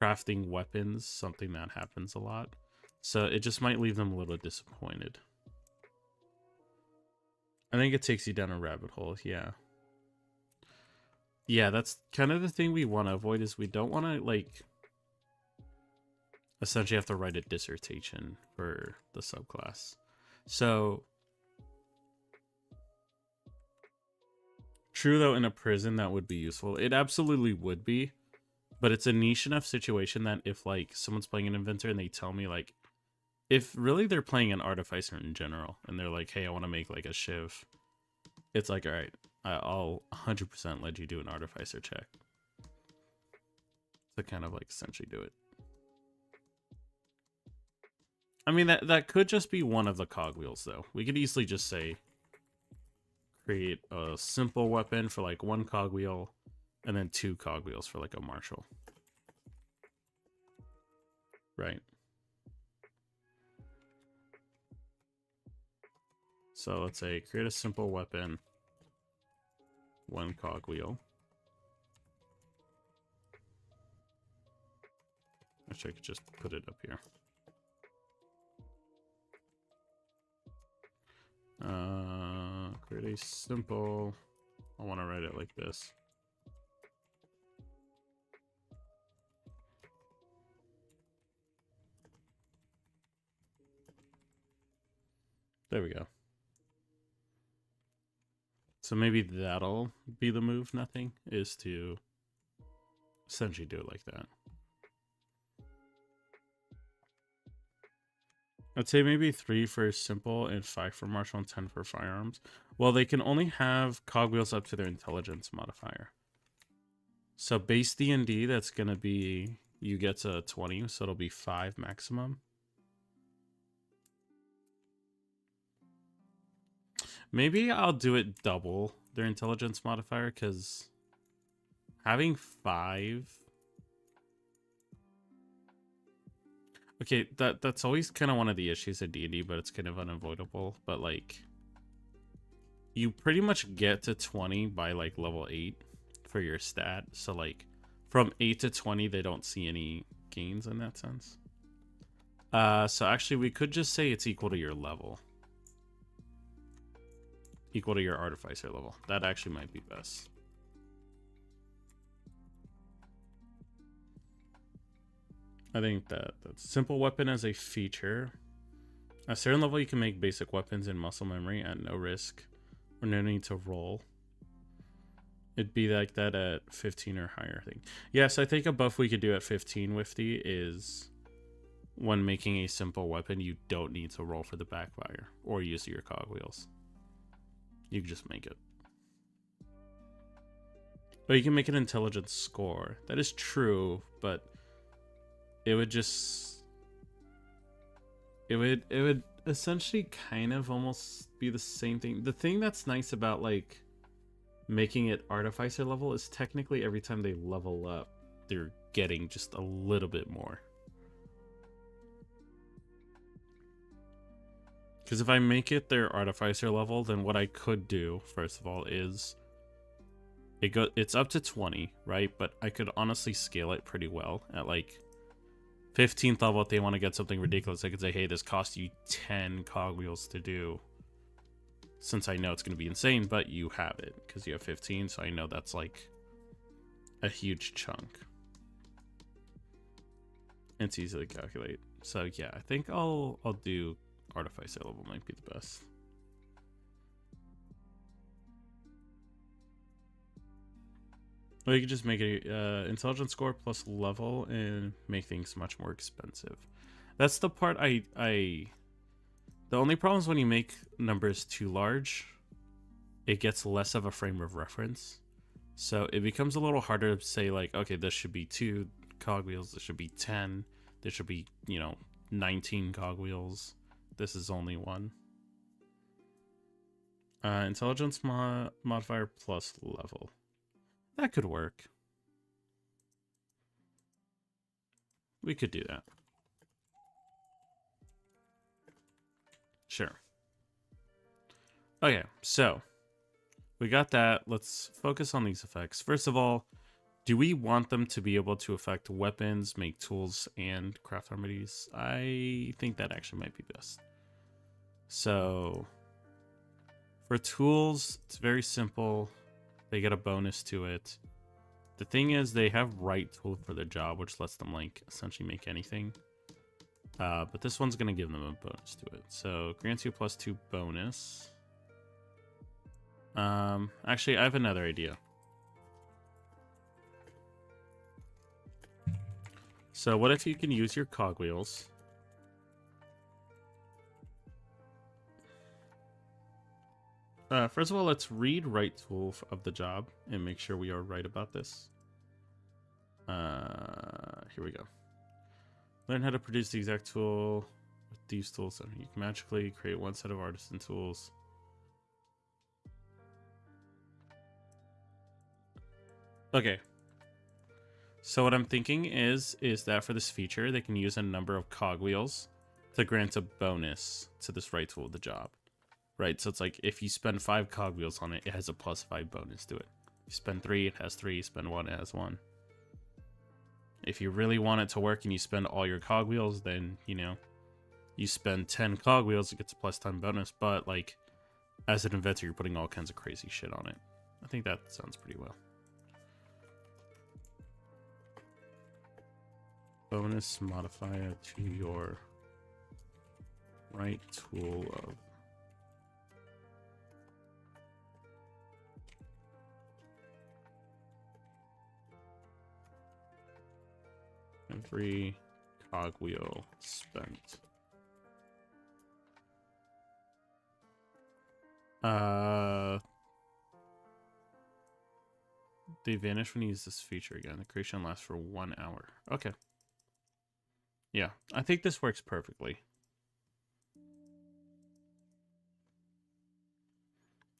crafting weapons something that happens a lot. So it just might leave them a little disappointed. I think it takes you down a rabbit hole, yeah. Yeah, that's kind of the thing we want to avoid, is we don't want to, like, essentially have to write a dissertation for the subclass. So, true though, in a prison that would be useful. It absolutely would be, but it's a niche enough situation that if like someone's playing an inventor and they tell me like, if really they're playing an artificer in general and they're like, hey, I want to make like a shiv, it's like, all right, I'll 100% let you do an artificer check to kind of like essentially do it. I mean, that could just be one of the cogwheels, though. We could easily just say, create a simple weapon for like 1 cogwheel, and then 2 cogwheels for like a martial. Right. So let's say, create a simple weapon, 1 cogwheel. Actually, I could just put it up here. Create a simple I want to write it like this. There we go. So maybe that'll be the move, nothing, is to essentially do it like that. I'd say maybe 3 for simple and 5 for martial and 10 for firearms. Well, they can only have cogwheels up to their intelligence modifier. So base D&D, that's going to be, you get to 20, so it'll be 5 maximum. Maybe I'll do it double their intelligence modifier, because having 5... Okay, that's always kind of one of the issues of D&D, but it's kind of unavoidable. But, like, you pretty much get to 20 by, like, level 8 for your stat. So, like, from 8 to 20, they don't see any gains in that sense. So, actually, we could just say it's equal to your level. Equal to your artificer level. That actually might be best. I think that's simple weapon as a feature. At a certain level, you can make basic weapons in muscle memory at no risk or no need to roll. It'd be like that at 15 or higher, I think. Yes, I think a buff we could do at 15 with the is when making a simple weapon, you don't need to roll for the backfire or use your cogwheels. You can just make it. But you can make an intelligence score. That is true, but it would just... It would essentially kind of almost be the same thing. The thing that's nice about, like, making it artificer level is technically every time they level up, they're getting just a little bit more. Because if I make it their artificer level, then what I could do, first of all, is it's up to 20, right? But I could honestly scale it pretty well at, like, 15th level. If they want to get something ridiculous, I could say, hey, this costs you 10 cogwheels to do. Since I know it's going to be insane, but you have it because you have 15, so I know that's like a huge chunk. It's easy to calculate. So yeah, I think I'll do artificer level might be the best. Or you could just make a intelligence score plus level and make things much more expensive. That's the part the only problem is when you make numbers too large, it gets less of a frame of reference. So it becomes a little harder to say, like, okay, this should be 2 cogwheels, this should be 10, this should be, 19 cogwheels. This is only 1. Intelligence modifier plus level. That could work. We could do that. Sure. Okay, so we got that. Let's focus on these effects. First of all, do we want them to be able to affect weapons, make tools, and craft remedies? I think that actually might be best. So for tools, it's very simple. They get a bonus to it. The thing is, they have right tool for their job, which lets them, like, essentially make anything. But this one's going to give them a bonus to it. So grants you +2 bonus. Actually, I have another idea. So what if you can use your cogwheels? First of all, let's read right tool of the job and make sure we are right about this. Here we go. Learn how to produce the exact tool with these tools. You can magically create 1 set of artisan tools. Okay. So what I'm thinking is that for this feature, they can use a number of cogwheels to grant a bonus to this right tool of the job. Right, so it's like if you spend 5 cogwheels on it, it has a +5 bonus to it. You spend 3, it has 3. You spend 1, it has 1. If you really want it to work and you spend all your cogwheels, then, you spend 10 cogwheels, it gets a +10 bonus. But, like, as an inventor, you're putting all kinds of crazy shit on it. I think that sounds pretty well. Bonus modifier to your right tool of every cogwheel spent. They vanish when you use this feature again. The creation lasts for 1 hour. Okay. Yeah, I think this works perfectly.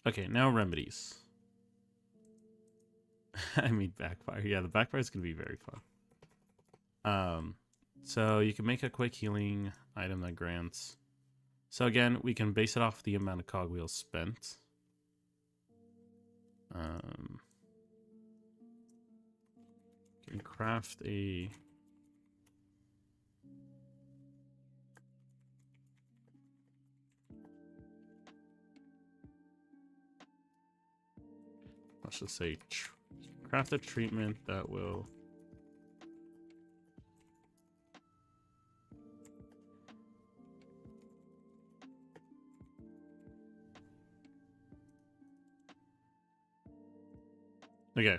Okay, now remedies. I mean backfire. Yeah, the backfire is gonna be very fun. So you can make a quick healing item that grants. So again, we can base it off the amount of cogwheels spent. Can craft a let's just say craft a treatment that will okay.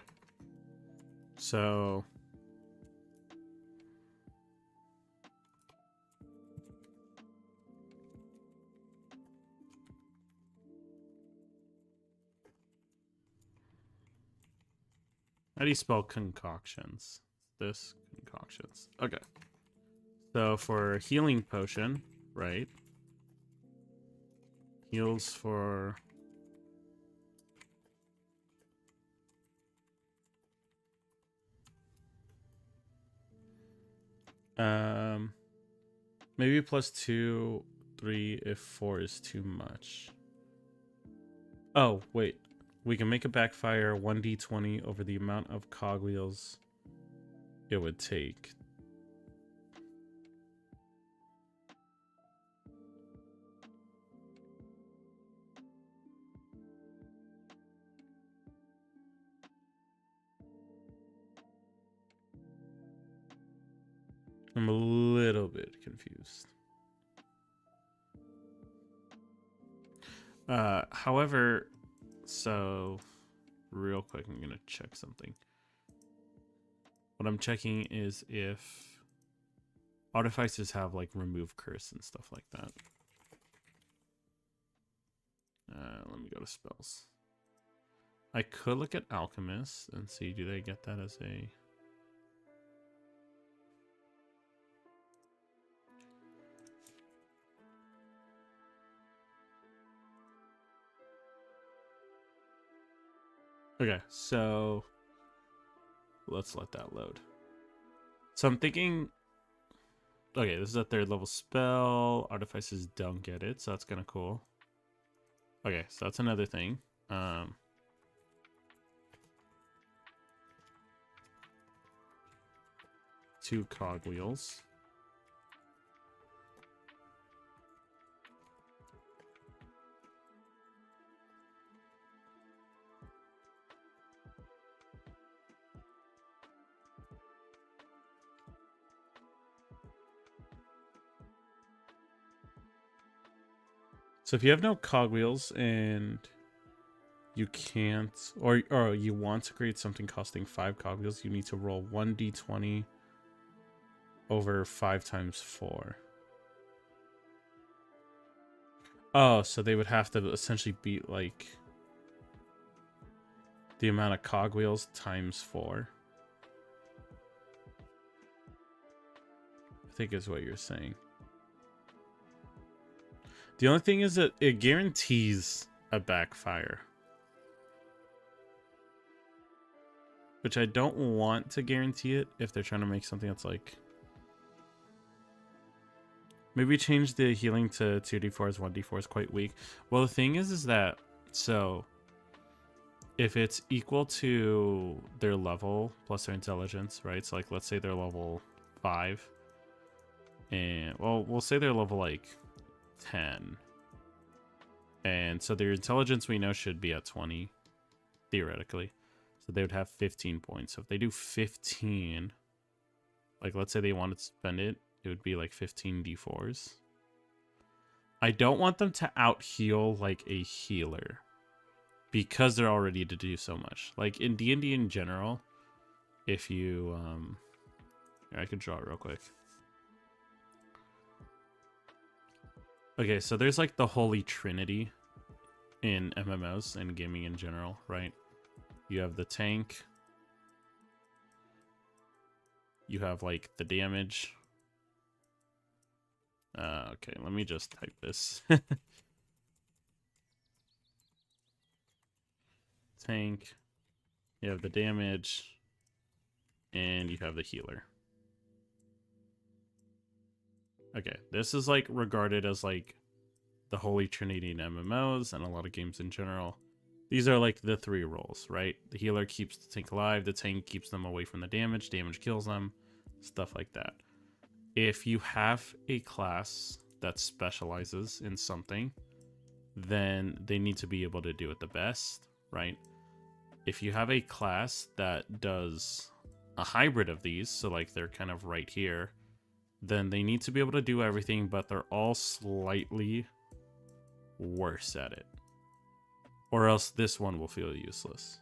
So how do you spell concoctions? This concoctions. Okay. So for healing potion, right? Heals for maybe +2, 3 if 4 is too much. Oh, wait. We can make a backfire 1d20 over the amount of cogwheels it would take. I'm a little bit confused. However, so real quick, I'm gonna check something. What I'm checking is if artificers have like remove curse and stuff like that. Let me go to spells. I could look at alchemists and see, do they get that as a... Okay, so let's let that load. So I'm thinking, okay, this is a 3rd level spell. Artificers don't get it, so that's kind of cool. Okay, so that's another thing. 2 cogwheels. So if you have no cogwheels and you can't, or you want to create something costing 5 cogwheels, you need to roll 1d20 over 5 times 4. Oh, so they would have to essentially beat like the amount of cogwheels times 4. I think is what you're saying. The only thing is that it guarantees a backfire, which I don't want to guarantee it if they're trying to make something that's like... Maybe change the healing to 2d4s, 1d4 is quite weak. Well, the thing is that, so if it's equal to their level plus their intelligence, right? So like, let's say they're level 5 and, well, we'll say they're level like 10. And so their intelligence we know should be at 20. theoretically. So they would have 15 points. So if they do 15, like let's say they wanted to spend it, it would be like 15 d4s. I don't want them to out heal like a healer because they're all ready to do so much. Like in D&D in general, if you I could draw it real quick. Okay, so there's like the Holy Trinity in MMOs and gaming in general, right? You have the tank. You have like the damage. Okay, let me just type this. Tank. You have the damage. And you have the healer. Okay, this is like regarded as like the Holy Trinity in MMOs and a lot of games in general. These are like the three roles, right? The healer keeps the tank alive, the tank keeps them away from the damage, damage kills them, stuff like that. If you have a class that specializes in something, then they need to be able to do it the best, right? If you have a class that does a hybrid of these, so like they're kind of right here, then they need to be able to do everything, but they're all slightly worse at it. Or else this one will feel useless.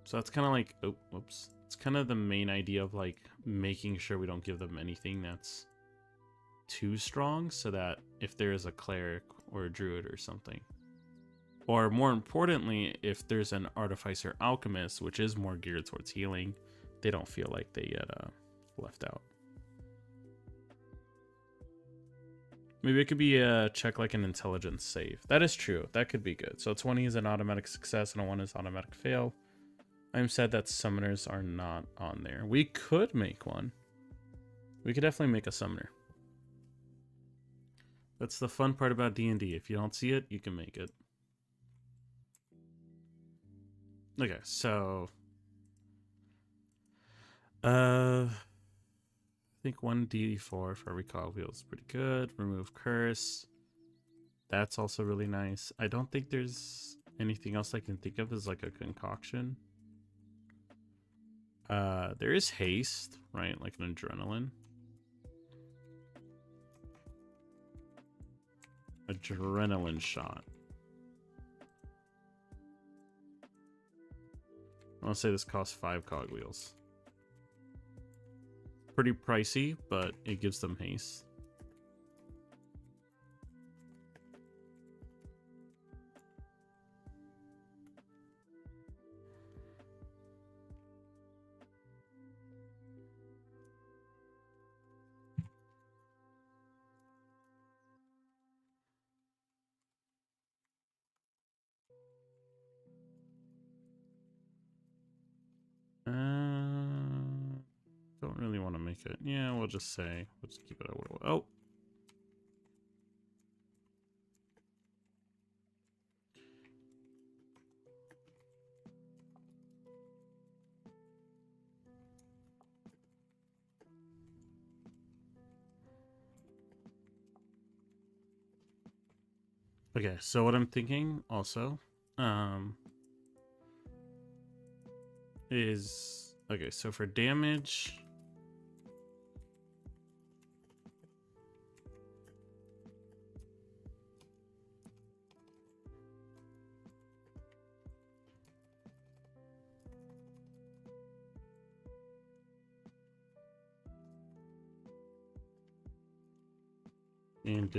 So that's kind of like, oh, whoops. It's kind of the main idea of like making sure we don't give them anything that's too strong, so that if there is a cleric or a druid or something, or more importantly, if there's an artificer alchemist, which is more geared towards healing, they don't feel like they get left out. Maybe it could be a check like an intelligence save. That is true. That could be good. So 20 is an automatic success and a 1 is automatic fail. I'm sad that summoners are not on there. We could make one. We could definitely make a summoner. That's the fun part about D&D. If you don't see it, you can make it. Okay, so I think 1d4 for every cogwheel is pretty good. Remove curse. That's also really nice. I don't think there's anything else I can think of as like a concoction. There is haste, right? Like an adrenaline. Adrenaline shot. I want to say this costs 5 cogwheels. Pretty pricey, but it gives them haste. Don't really want to make it. Yeah, we'll just say, we'll just keep it at what. Oh. Okay, so what I'm thinking also, is, okay, so for damage,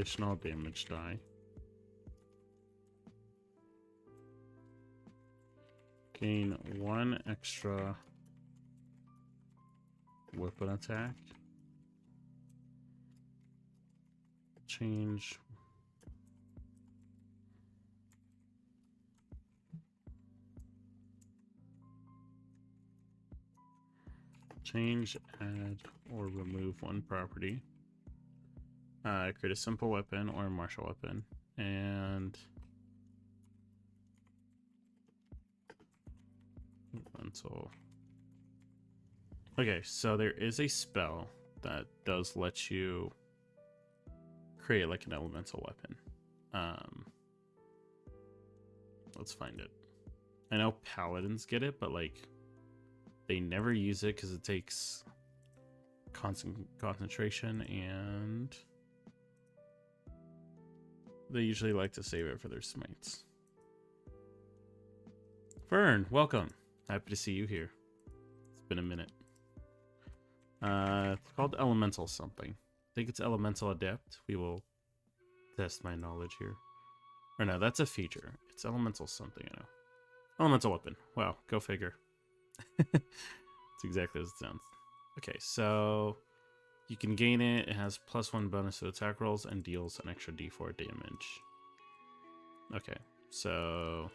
additional damage die. Gain 1 extra weapon attack. Change. Change, add, or remove 1 property. Create a simple weapon or a martial weapon. And until. Okay, so there is a spell that does let you create like an elemental weapon. Let's find it. I know paladins get it, but like they never use it because it takes concentration, and they usually like to save it for their smites. Fern, welcome. Happy to see you here. It's been a minute. It's called Elemental something. I think it's Elemental Adept. We will test my knowledge here. Or no, that's a feature. It's Elemental something, I know. Elemental Weapon. Wow, go figure. It's exactly as it sounds. Okay, so you can gain it. It has +1 bonus to attack rolls and deals an extra d4 damage. Okay, so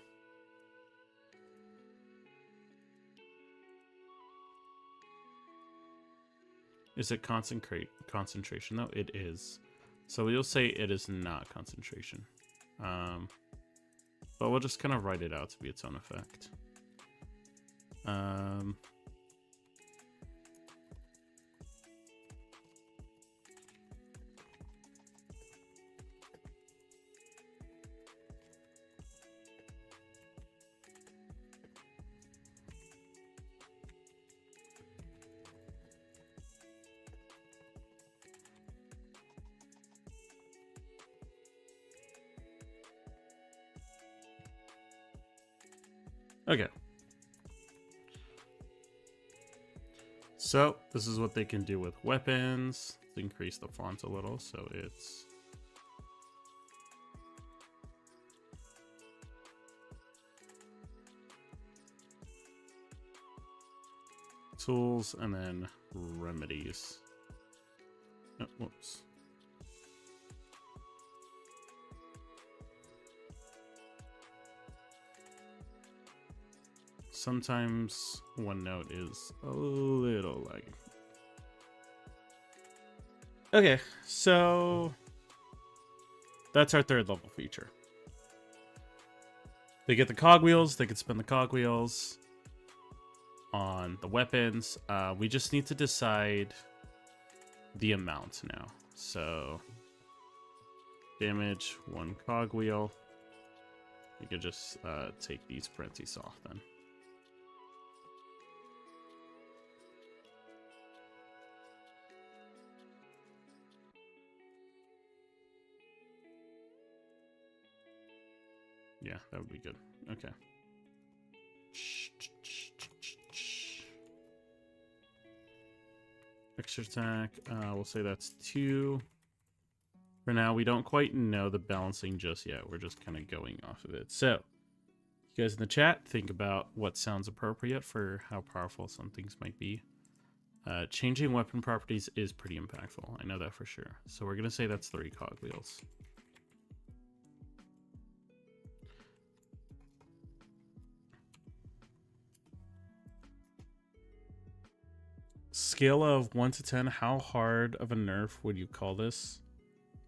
is it concentration though? It is. So we'll say it is not concentration. But we'll just kind of write it out to be its own effect. Okay. So this is what they can do with weapons. Let's increase the font a little so it's tools and then remedies. Oh, whoops. Sometimes OneNote is a little laggy. Okay, so that's our third level feature. They get the cogwheels, they can spin the cogwheels on the weapons. We just need to decide the amount now. So damage, 1 cogwheel. We could just take these parentheses off then. Yeah, that would be good. Okay. Extra attack. We'll say that's 2. For now, we don't quite know the balancing just yet. We're just kind of going off of it. So, you guys in the chat, think about what sounds appropriate for how powerful some things might be. Changing weapon properties is pretty impactful. I know that for sure. So we're going to say that's 3 cogwheels. Scale of 1 to 10, how hard of a nerf would you call this?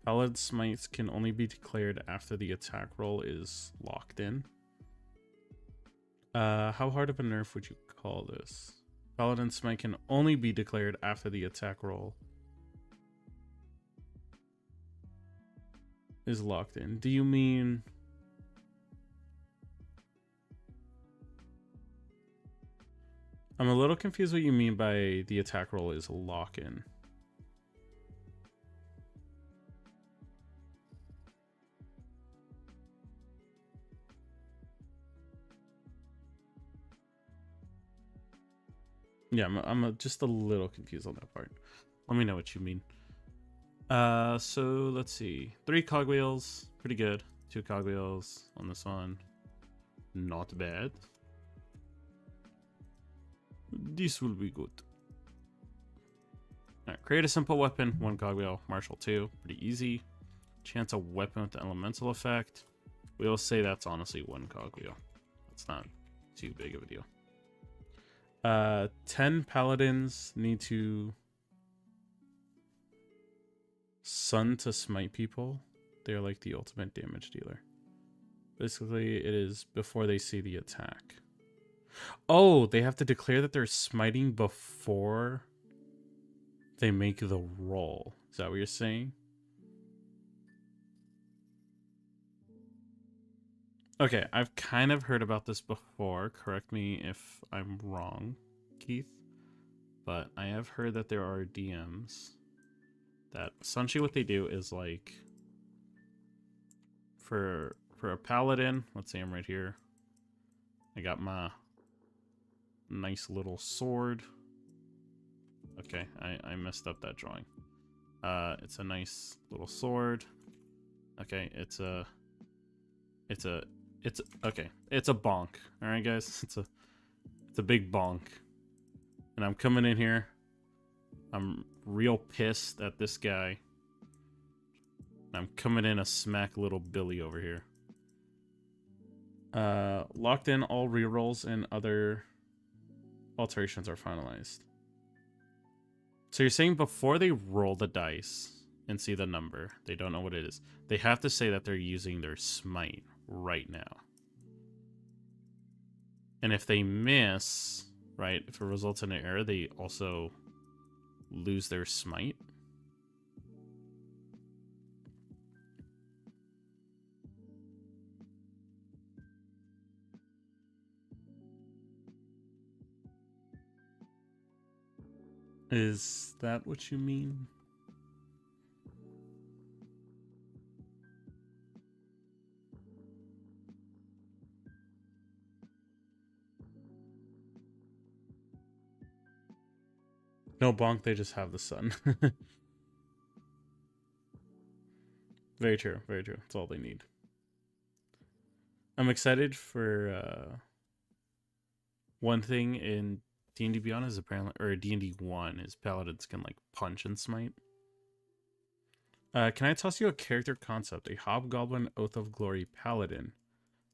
Paladin smites can only be declared after the attack roll is locked in. How hard of a nerf would you call this? Paladin smite can only be declared after the attack roll is locked in. Do you mean... I'm a little confused what you mean by the attack roll is lock-in. Yeah, I'm just a little confused on that part. Let me know what you mean. So let's see. 3 cogwheels, pretty good. 2 cogwheels on this one. Not bad. This will be good. Alright, create a simple weapon, 1 cogwheel, martial 2, pretty easy. Chance a weapon with the elemental effect. We'll say that's honestly 1 cogwheel. That's not too big of a deal. 10 paladins need to sun to smite people. They're like the ultimate damage dealer. Basically, it is before they see the attack. Oh, they have to declare that they're smiting before they make the roll. Is that what you're saying? Okay, I've kind of heard about this before. Correct me if I'm wrong, Keith. But I have heard that there are DMs that essentially what they do is like for a paladin, let's say I'm right here. I got my nice little sword. Okay, I messed up that drawing. It's a nice little sword. Okay, it's a okay. It's a bonk. All right, guys. It's a big bonk. And I'm coming in here. I'm real pissed at this guy. I'm coming in a smack little Billy over here. Locked in, all rerolls and other alterations are finalized. So you're saying before they roll the dice and see the number, they don't know what it is. They have to say that they're using their smite right now. And if they miss, right, if it results in an error, they also lose their smite. Is that what you mean? No bonk, they just have the sun. Very true, very true. That's all they need. I'm excited for one thing in D&D Beyond is apparently, or D&D 1 is paladins can like punch and smite. Can I toss you a character concept? A hobgoblin oath of glory paladin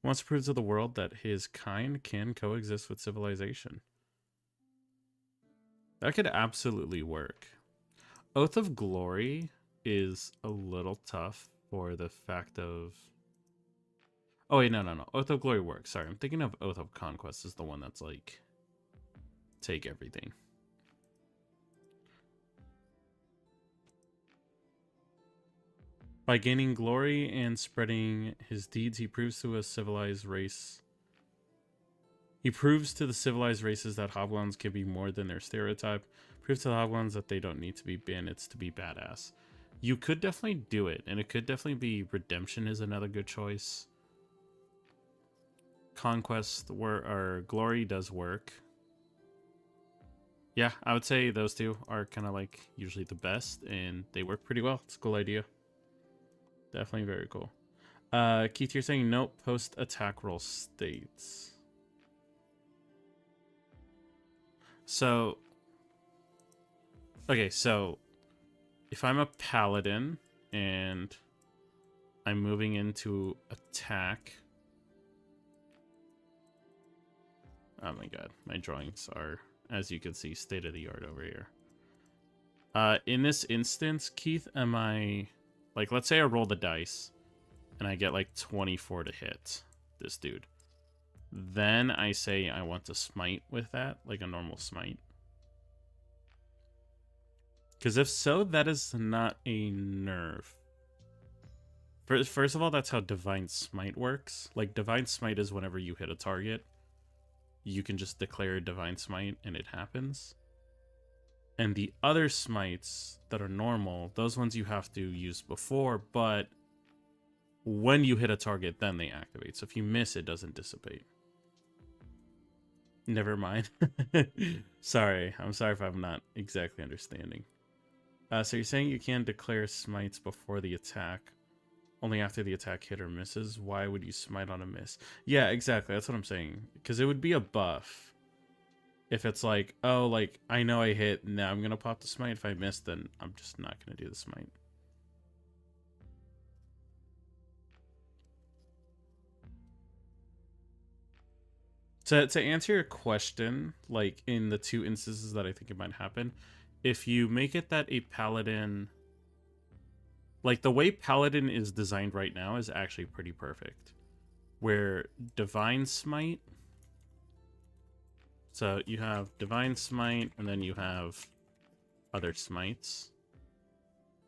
wants to prove to the world that his kind can coexist with civilization. That could absolutely work. Oath of glory is a little tough for the fact of... Oh wait, no. Oath of glory works. Sorry, I'm thinking of Oath of conquest is the one that's like... take everything. By gaining glory and spreading his deeds, he proves to a civilized race. He proves to the civilized races that hobgoblins can be more than their stereotype. Proves to the hobgoblins that they don't need to be bandits to be badass. You could definitely do it, and it could definitely be redemption is another good choice. Conquest or glory does work. Yeah, I would say those two are kind of like usually the best, and they work pretty well. It's a cool idea. Definitely very cool. Keith, you're saying nope, post-attack roll states. So, okay, so if I'm a paladin and I'm moving into attack. Oh my god, my drawings are, as you can see, state of the art over here. In this instance, Keith, am I, like, let's say I roll the dice and I get like 24 to hit this dude. Then I say I want to smite with that, like a normal smite. Because if so, that is not a nerf. First of all, that's how Divine Smite works. Like, Divine Smite is whenever you hit a target, you can just declare Divine Smite and it happens. And the other smites that are normal, those ones you have to use before, but when you hit a target, then they activate. So if you miss, it doesn't dissipate. Never mind. Sorry. I'm sorry if I'm not exactly understanding. So you're saying you can declare smites before the attack, only after the attack hit or misses. Why would you smite on a miss? Yeah, exactly. That's what I'm saying. Because it would be a buff. If it's like, oh, like, I know I hit, now I'm going to pop the smite. If I miss, then I'm just not going to do the smite. To answer your question, like in the two instances that I think it might happen, if you make it that a paladin, like the way paladin is designed right now is actually pretty perfect. Where Divine Smite, so you have Divine Smite and then you have other smites.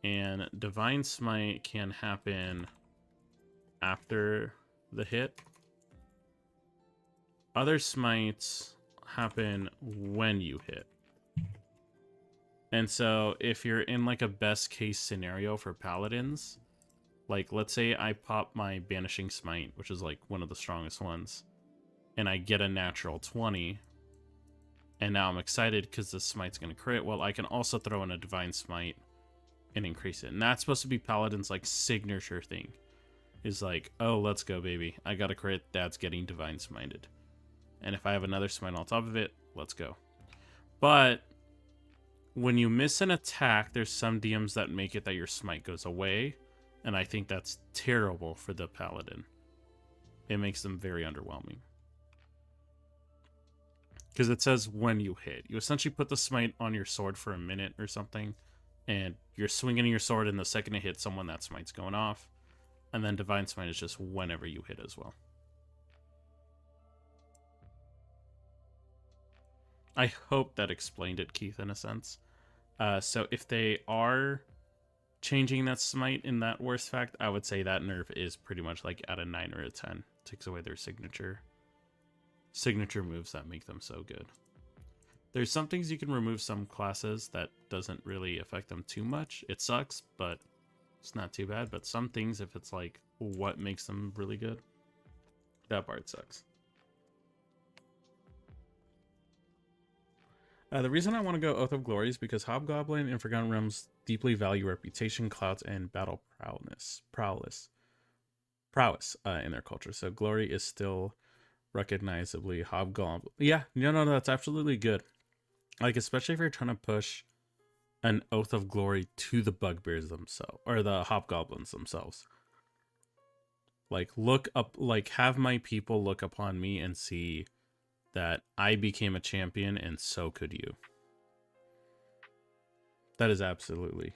And Divine Smite can happen after the hit. other smites happen when you hit. And so if you're in like a best case scenario for paladins, like let's say I pop my banishing smite, which is like one of the strongest ones, and I get a natural 20, and now I'm excited because the smite's going to crit. Well, I can also throw in a divine smite and increase it. And that's supposed to be paladin's like signature thing. Is like, oh, let's go, baby. I got a crit, that's getting divine smited. And if I have another smite on top of it, let's go. But when you miss an attack, there's some DMs that make it that your smite goes away. And I think that's terrible for the paladin. It makes them very underwhelming. Because it says when you hit. You essentially put the smite on your sword for a minute or something. And you're swinging your sword, and the second it hits someone, that smite's going off. And then divine smite is just whenever you hit as well. I hope that explained it, Keith, in a sense. So if they are changing that smite in that worst fact, I would say that nerf is pretty much like at a 9 or a 10. Takes away their signature moves that make them so good. There's some things you can remove some classes that doesn't really affect them too much. It sucks, but it's not too bad. But some things, if it's like what makes them really good, that part sucks. The reason I want to go Oath of Glory is because Hobgoblin and Forgotten Realms deeply value reputation, clouds, and battle prowess in their culture. So Glory is still recognizably Hobgoblin. Yeah, no, that's absolutely good. Like, especially if you're trying to push an Oath of Glory to the Bugbears themselves, or the Hobgoblins themselves. Like, look up, like, have my people look upon me and see that I became a champion, and so could you. That is absolutely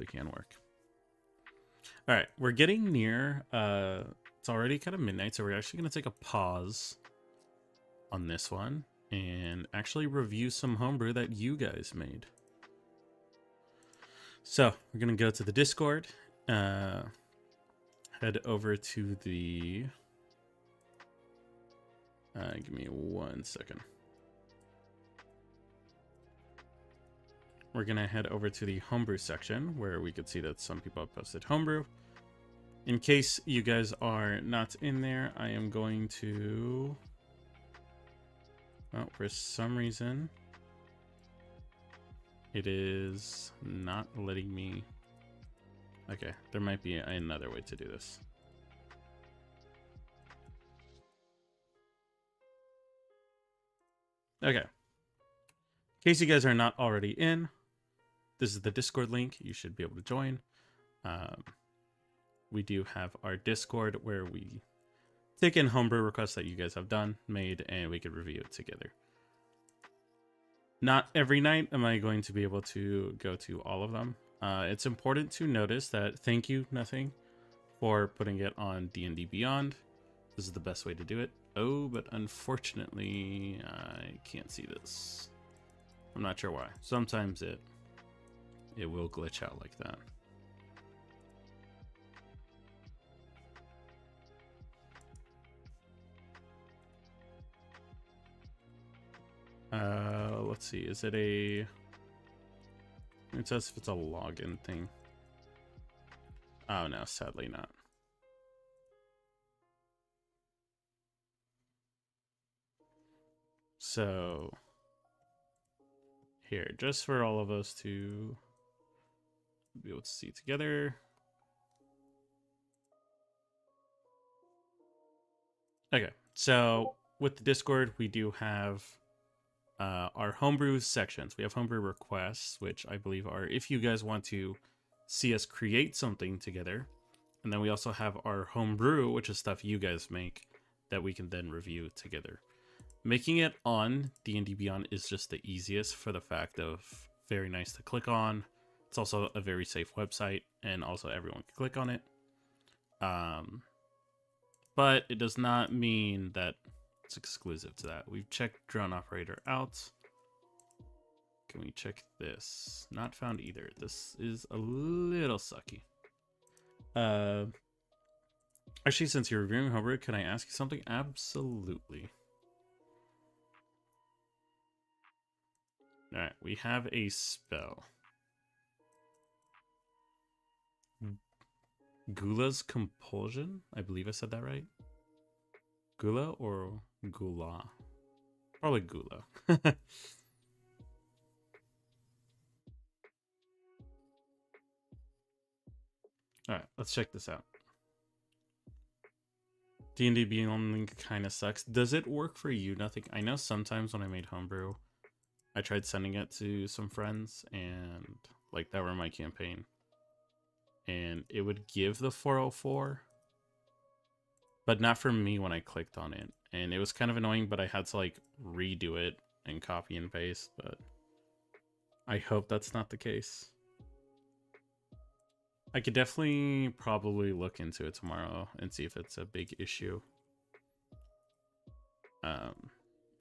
can work. All right, we're getting near. It's already kind of midnight, so we're actually going to take a pause on this one and actually review some homebrew that you guys made. So we're going to go to the Discord, head over to the... give me 1 second. We're going to head over to the homebrew section where we could see that some people have posted homebrew. In case you guys are not in there, I am going to... Well, for some reason, it is not letting me... Okay, there might be another way to do this. Okay. In case you guys are not already in, this is the Discord link. You should be able to join. We do have our Discord where we take in homebrew requests that you guys have made, and we could review it together. Not every night am I going to be able to go to all of them. It's important to notice that thank you, Nothing, for putting it on D&D Beyond. This is the best way to do it. Oh, but unfortunately, I can't see this. I'm not sure why. Sometimes it will glitch out like that. Let's see. Is it a... It says if it's a login thing. Oh, no, sadly not. So, here, just for all of us to be able to see together. Okay, so with the Discord, we do have our homebrew sections. We have homebrew requests, which I believe are if you guys want to see us create something together. And then we also have our homebrew, which is stuff you guys make that we can then review together. Making it on D&D Beyond is just the easiest for the fact of very nice to click on. It's also a very safe website, and also everyone can click on it. But it does not mean that it's exclusive to that. We've checked Drone Operator out. Can we check this? Not found either. This is a little sucky. Actually, since you're reviewing homebrew, can I ask you something? Absolutely. Alright, we have a spell. Gula's Compulsion? I believe I said that right. Gula or Gula? Probably Gula. Alright, let's check this out. D&D Beyond Link kind of sucks. Does it work for you? Nothing. I know sometimes when I made Homebrew, I tried sending it to some friends, and like that were my campaign. And it would give the 404, but not for me when I clicked on it. And it was kind of annoying, but I had to like redo it and copy and paste, but I hope that's not the case. I could definitely probably look into it tomorrow and see if it's a big issue.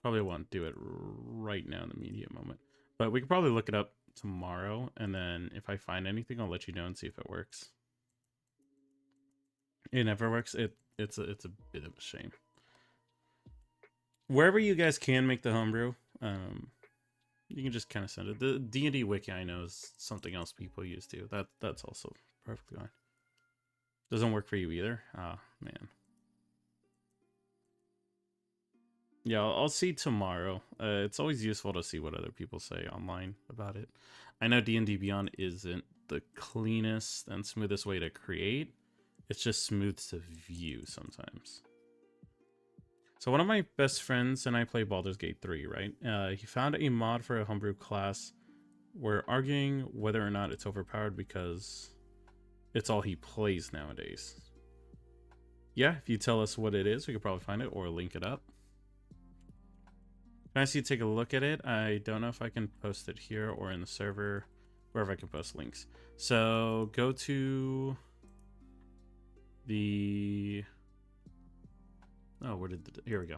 Probably won't do it right now in the immediate moment, but we could probably look it up tomorrow, and then if I find anything, I'll let you know and see if it works. It never works. It's a bit of a shame. Wherever you guys can make the homebrew, you can just kind of send it. The D&D wiki I know is something else people use too. That's also perfectly fine. Doesn't work for you either. Ah, man. Yeah, I'll see tomorrow. It's always useful to see what other people say online about it. I know D&D Beyond isn't the cleanest and smoothest way to create. It's just smooth to view sometimes. So one of my best friends and I play Baldur's Gate 3, right? He found a mod for a homebrew class. We're arguing whether or not it's overpowered because it's all he plays nowadays. Yeah, if you tell us what it is, we could probably find it or link it up. Can I see you take a look at it? I don't know if I can post it here or in the server, wherever I can post links. So go to the... Oh, where did the... Here we go.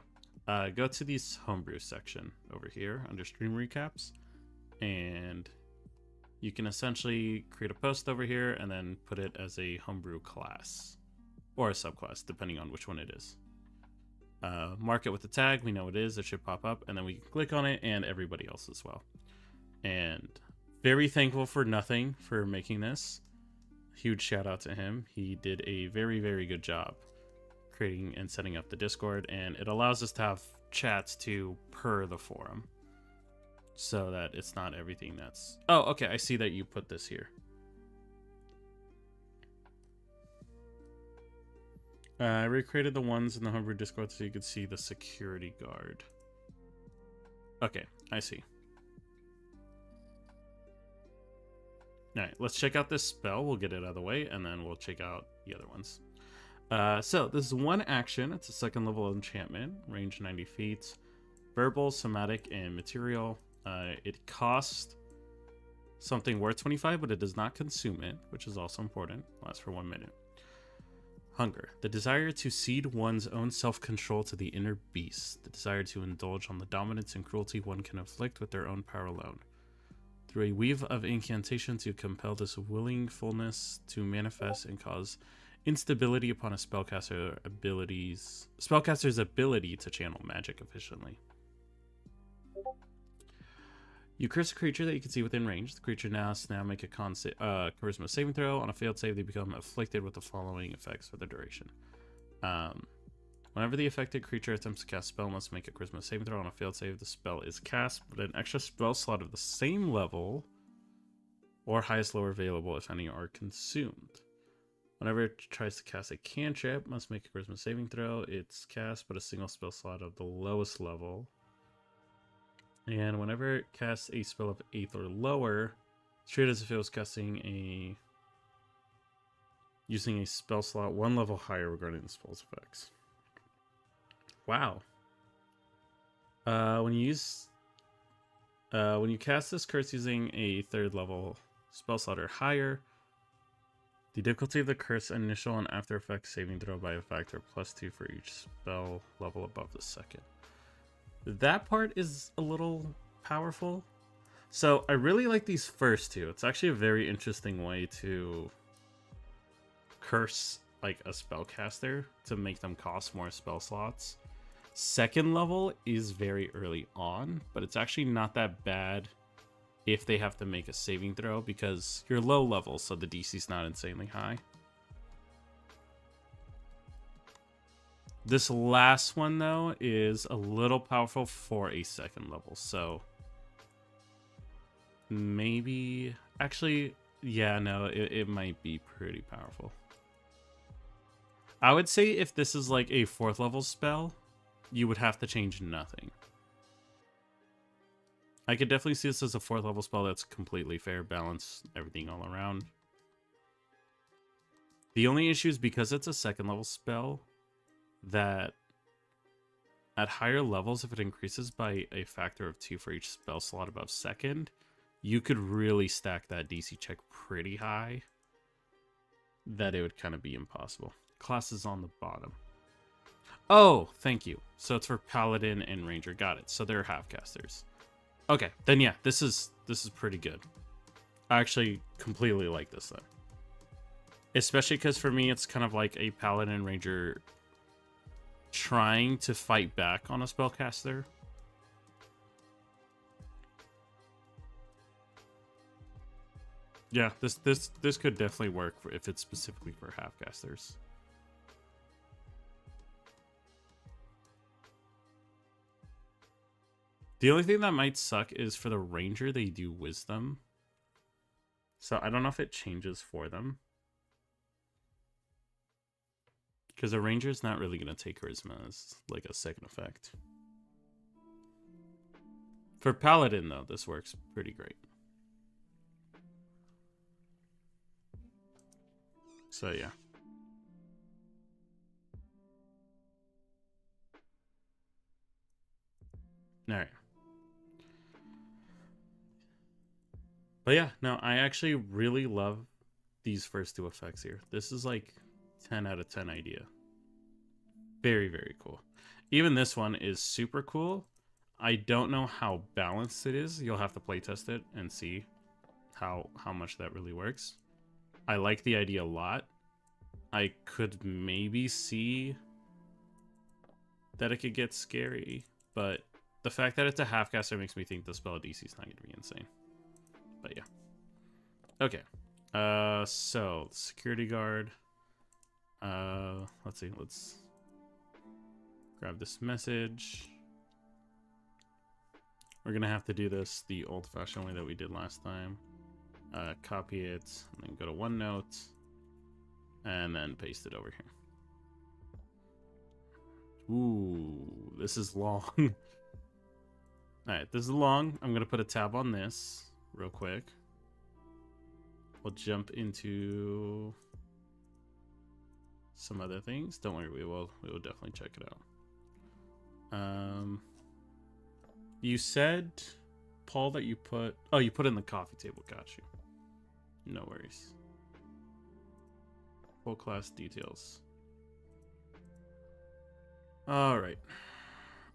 Go to the homebrew section over here under stream recaps, and you can essentially create a post over here and then put it as a homebrew class or a subclass, depending on which one it is. Mark it with the tag. We know it is. It should pop up, and then we can click on it, and everybody else as well. And very thankful for Nothing for making this. Huge shout out to him. He did a very, very good job creating and setting up the Discord, and it allows us to have chats to per the forum, so that it's not everything that's... Oh, okay. I see that you put this here. I recreated the ones in the Homebrew Discord so you could see the security guard. Okay, I see. Alright, let's check out this spell. We'll get it out of the way, and then we'll check out the other ones. So, this is one action. It's a second level enchantment. Range 90 feet. Verbal, somatic, and material. It costs something worth 25, but it does not consume it, which is also important. Lasts for 1 minute. Hunger. The desire to cede one's own self-control to the inner beast. The desire to indulge on the dominance and cruelty one can inflict with their own power alone. Through a weave of incantation to compel this willingfulness to manifest and cause instability upon a spellcaster's ability to channel magic efficiently. You curse a creature that you can see within range. The creature now make a charisma saving throw. On a failed save, they become afflicted with the following effects for the duration. Whenever the affected creature attempts to cast a spell, must make a charisma saving throw. On a failed save, the spell is cast, but an extra spell slot of the same level or highest lower available, if any, are consumed. Whenever it tries to cast a cantrip, must make a charisma saving throw. It's cast, but a single spell slot of the lowest level. And whenever it casts a spell of 8th or lower, it's treated as if it was casting using a spell slot 1 level higher regarding the spell's effects. Wow. When you cast this curse using a 3rd level spell slot or higher, the difficulty of the curse initial and after effects saving throw by a factor +2 for each spell level above the second. That part is a little powerful. So I really like these first two. It's actually a very interesting way to curse like a spellcaster to make them cost more spell slots. Second level is very early on, but it's actually not that bad if they have to make a saving throw, because you're low level, so the DC's not insanely high. This last one, though, is a little powerful for a second level, so maybe... Actually, yeah, no, it might be pretty powerful. I would say if this is like a 4th level spell, you would have to change nothing. I could definitely see this as a 4th level spell that's completely fair, balance, everything all around. The only issue is because it's a 2nd level spell, that at higher levels, if it increases by a factor of 2 for each spell slot above 2nd, you could really stack that DC check pretty high, that it would kind of be impossible. Class is on the bottom. Oh, thank you. So it's for Paladin and Ranger. Got it. So they're half-casters. Okay, then yeah, this is pretty good. I actually completely like this then. Especially because for me, it's kind of like a Paladin and Ranger trying to fight back on a spellcaster. Yeah, this could definitely work if it's specifically for half-casters. The only thing that might suck is for the Ranger, they do Wisdom. So I don't know if it changes for them. Because a Ranger is not really going to take Charisma as like a second effect. For Paladin, though, this works pretty great. So yeah. Alright. But yeah, no, I actually really love these first 2 effects here. This is like 10 out of 10 idea. Very, very cool. Even this one is super cool. I don't know how balanced it is. You'll have to playtest it and see how much that really works. I like the idea a lot. I could maybe see that it could get scary, but the fact that it's a half-caster makes me think the spell DC is not going to be insane. But yeah. Okay. So security guard. Let's see. Let's grab this message. We're gonna have to do this the old-fashioned way that we did last time. Copy it, and then go to OneNote, and then paste it over here. Ooh, this is long. Alright, this is long. I'm gonna put a tab on this real quick. We'll jump into some other things. Don't worry, we will definitely check it out. You said, Paul, that you put... Oh, you put in the coffee table. Got you. No worries. Full class details. All right.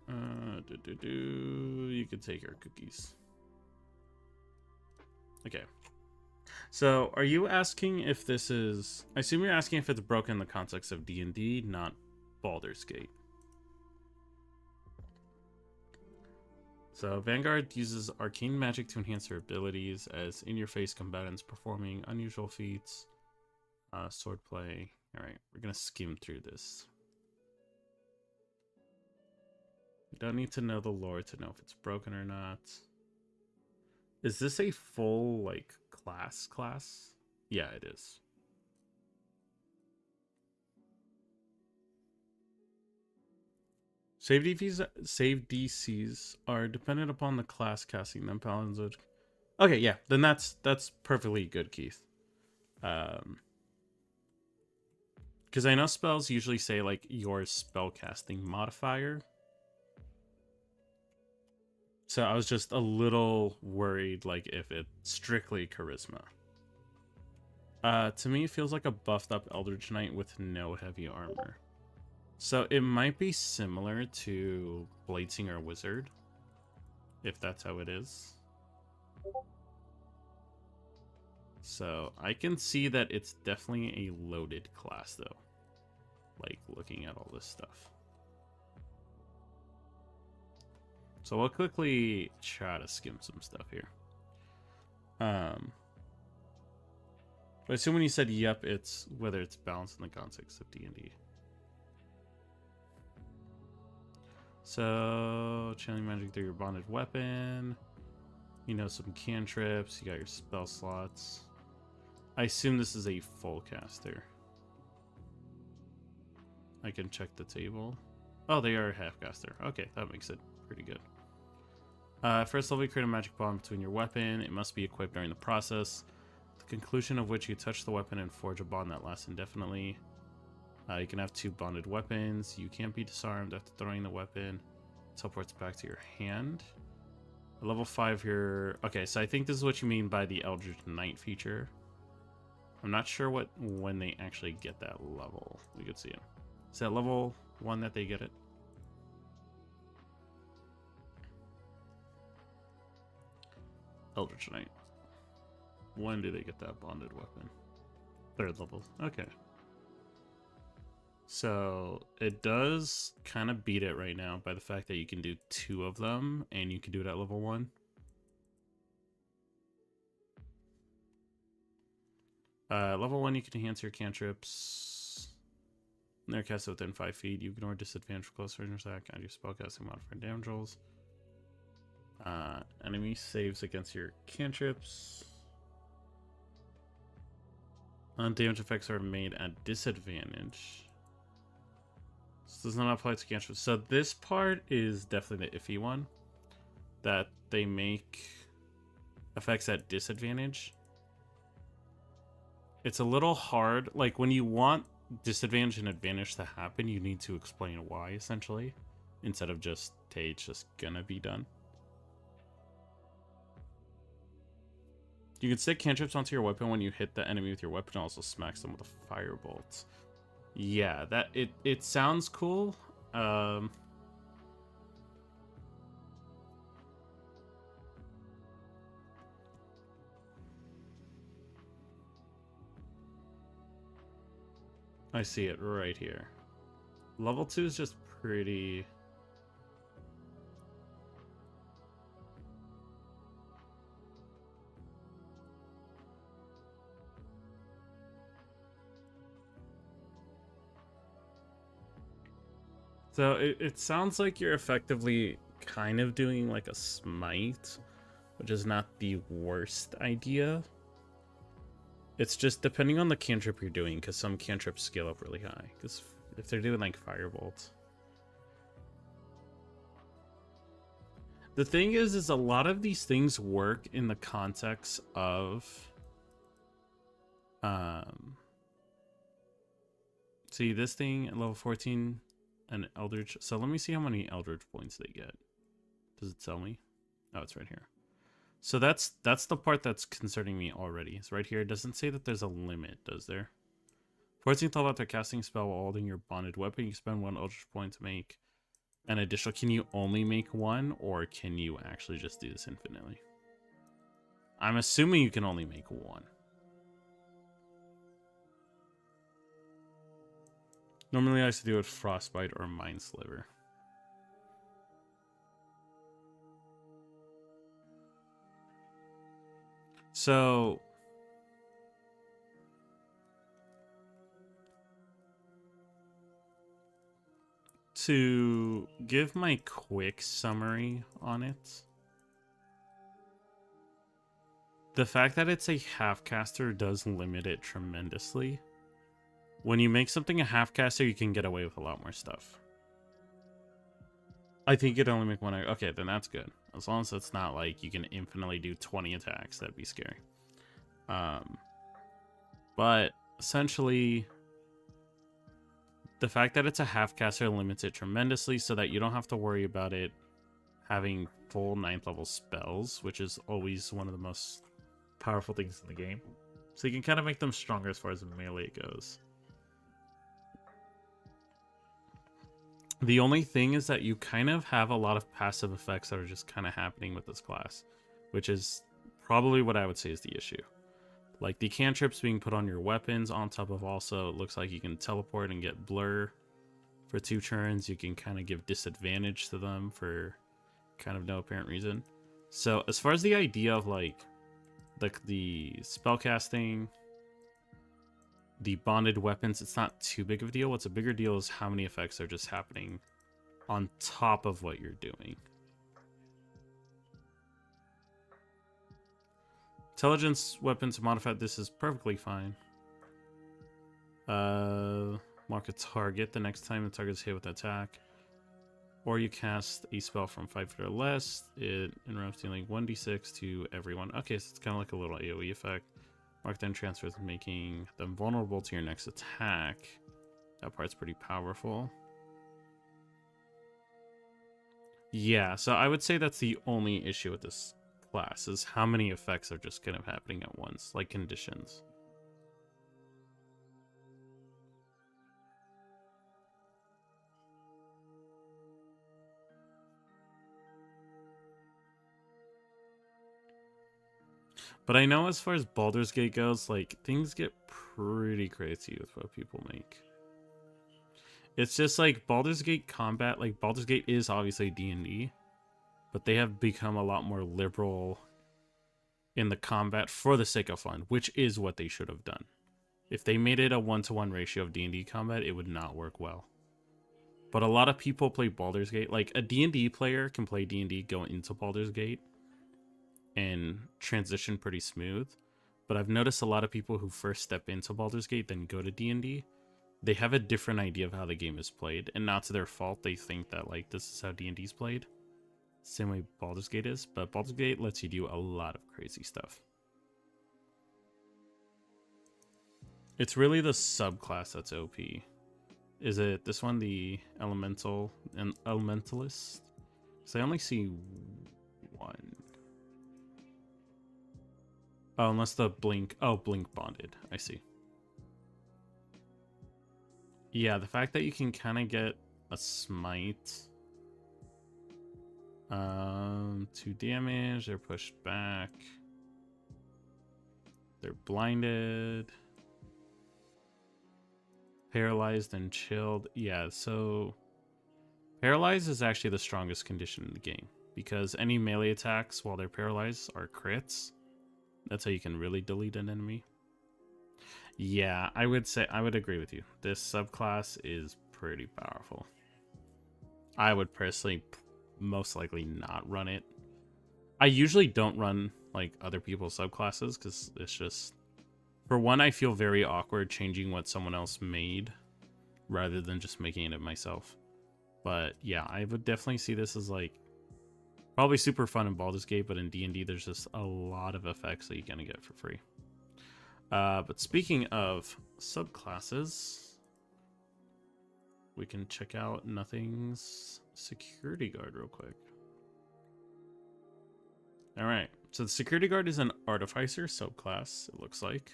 You can take your cookies. Okay. So, are you asking if this is... I assume you're asking if it's broken in the context of D&D, not Baldur's Gate. So, Vanguard uses arcane magic to enhance their abilities as in-your-face combatants performing unusual feats. Swordplay. Alright, we're gonna skim through this. We don't need to know the lore to know if it's broken or not. Is this a full, like, class? Yeah, it is. Save DCs are dependent upon the class casting them. Paladins would... Okay, yeah, then that's perfectly good, Keith. Because I know spells usually say, like, your spellcasting modifier. So I was just a little worried, like, if it's strictly charisma. To me, it feels like a buffed up Eldritch Knight with no heavy armor. So it might be similar to Bladesinger Wizard, if that's how it is. So I can see that it's definitely a loaded class, though. Like, looking at all this stuff. So I'll quickly try to skim some stuff here. But I assume when you said yep, it's whether it's balanced in the context of D&D. So, channeling magic through your bonded weapon. You know, some cantrips. You got your spell slots. I assume this is a full caster. I can check the table. Oh, they are a half caster. Okay, that makes it pretty good. First level, you create a magic bond between your weapon. It must be equipped during the process, the conclusion of which you touch the weapon and forge a bond that lasts indefinitely. You can have 2 bonded weapons. You can't be disarmed after throwing the weapon. It teleports back to your hand. Level 5 here. Okay, so I think this is what you mean by the Eldritch Knight feature. I'm not sure when they actually get that level. We could see it. Is that level 1 that they get it? Eldritch Knight. When do they get that bonded weapon? 3rd level. Okay. So it does kind of beat it right now by the fact that you can do 2 of them and you can do it at level 1. Level 1, you can enhance your cantrips. When they're cast within 5 feet, you ignore disadvantage for close range attack and your spellcasting modifier damage rolls. Enemy saves against your cantrips. Undamaged effects are made at disadvantage. This does not apply to cantrips. So this part is definitely the iffy one. That they make effects at disadvantage. It's a little hard. Like, when you want disadvantage and advantage to happen, you need to explain why, essentially. Instead of just, hey, it's just gonna be done. You can stick cantrips onto your weapon when you hit the enemy with your weapon and also smacks them with a firebolt. Yeah, that it sounds cool. I see it right here. Level 2 is just pretty... So it sounds like you're effectively kind of doing like a smite, which is not the worst idea. It's just depending on the cantrip you're doing, because some cantrips scale up really high. Because if they're doing like firebolt. The thing is a lot of these things work in the context of see this thing at level 14 an Eldritch. So let me see how many Eldritch points they get. Does it tell me? Oh, it's right here. So that's the part that's concerning me already. It's right here. It doesn't say that there's a limit, does there? 14th level after casting spell while holding your bonded weapon, you spend 1 Eldritch point to make an additional. Can you only make 1, or can you actually just do this infinitely? I'm assuming you can only make 1. Normally I used to do it with Frostbite or Mind Sliver. So to give my quick summary on it, the fact that it's a half caster does limit it tremendously. When you make something a half caster, you can get away with a lot more stuff. I think you'd only make 1. Okay, then that's good. As long as it's not like you can infinitely do 20 attacks, that'd be scary. But essentially, the fact that it's a half caster limits it tremendously, so that you don't have to worry about it having full 9th level spells, which is always one of the most powerful things in the game. So you can kind of make them stronger as far as melee goes. The only thing is that you kind of have a lot of passive effects that are just kind of happening with this class, which is probably what I would say is the issue. Like the cantrips being put on your weapons, on top of also it looks like you can teleport and get blur for 2 turns. You can kind of give disadvantage to them for kind of no apparent reason. So as far as the idea of like the spellcasting, the bonded weapons, it's not too big of a deal. What's a bigger deal is how many effects are just happening on top of what you're doing. Intelligence weapons modified, this is perfectly fine. Mark a target the next time the target is hit with an attack. Or you cast a spell from 5 feet or less. It interrupts dealing 1d6 to everyone. Okay, so it's kind of like a little AoE effect. Mark then transfers, making them vulnerable to your next attack. That part's pretty powerful. Yeah, so I would say that's the only issue with this class, is how many effects are just kind of happening at once, like conditions. But I know as far as Baldur's Gate goes, like, things get pretty crazy with what people make. It's just like Baldur's Gate combat, like Baldur's Gate is obviously D&D, but they have become a lot more liberal in the combat for the sake of fun, which is what they should have done. If they made it a 1-to-1 ratio of D&D combat, it would not work well. But a lot of people play Baldur's Gate, like a D&D player can play D&D, go into Baldur's Gate, and transition pretty smooth. But I've noticed a lot of people who first step into Baldur's Gate then go to D&D, they have a different idea of how the game is played, and not to their fault. They think that like this is how D&D is played, same way Baldur's Gate is. But Baldur's Gate lets you do a lot of crazy stuff. It's really the subclass that's OP. Is it this one, the elemental and elementalist? Because I only see one. Oh, unless the blink. Oh, blink bonded. I see. Yeah, the fact that you can kind of get a smite. 2 damage. They're pushed back. They're blinded. Paralyzed and chilled. Yeah, so paralyzed is actually the strongest condition in the game, because any melee attacks while they're paralyzed are crits. That's how you can really delete an enemy. Yeah, I would agree with you. This subclass is pretty powerful. I would personally most likely not run it. I usually don't run like other people's subclasses because it's just, for one, I feel very awkward changing what someone else made rather than just making it myself. But yeah, I would definitely see this as like probably super fun in Baldur's Gate, but in D&D there's just a lot of effects that you're gonna get for free. But speaking of subclasses, we can check out Nothing's Security Guard real quick. Alright, so the Security Guard is an Artificer subclass, it looks like.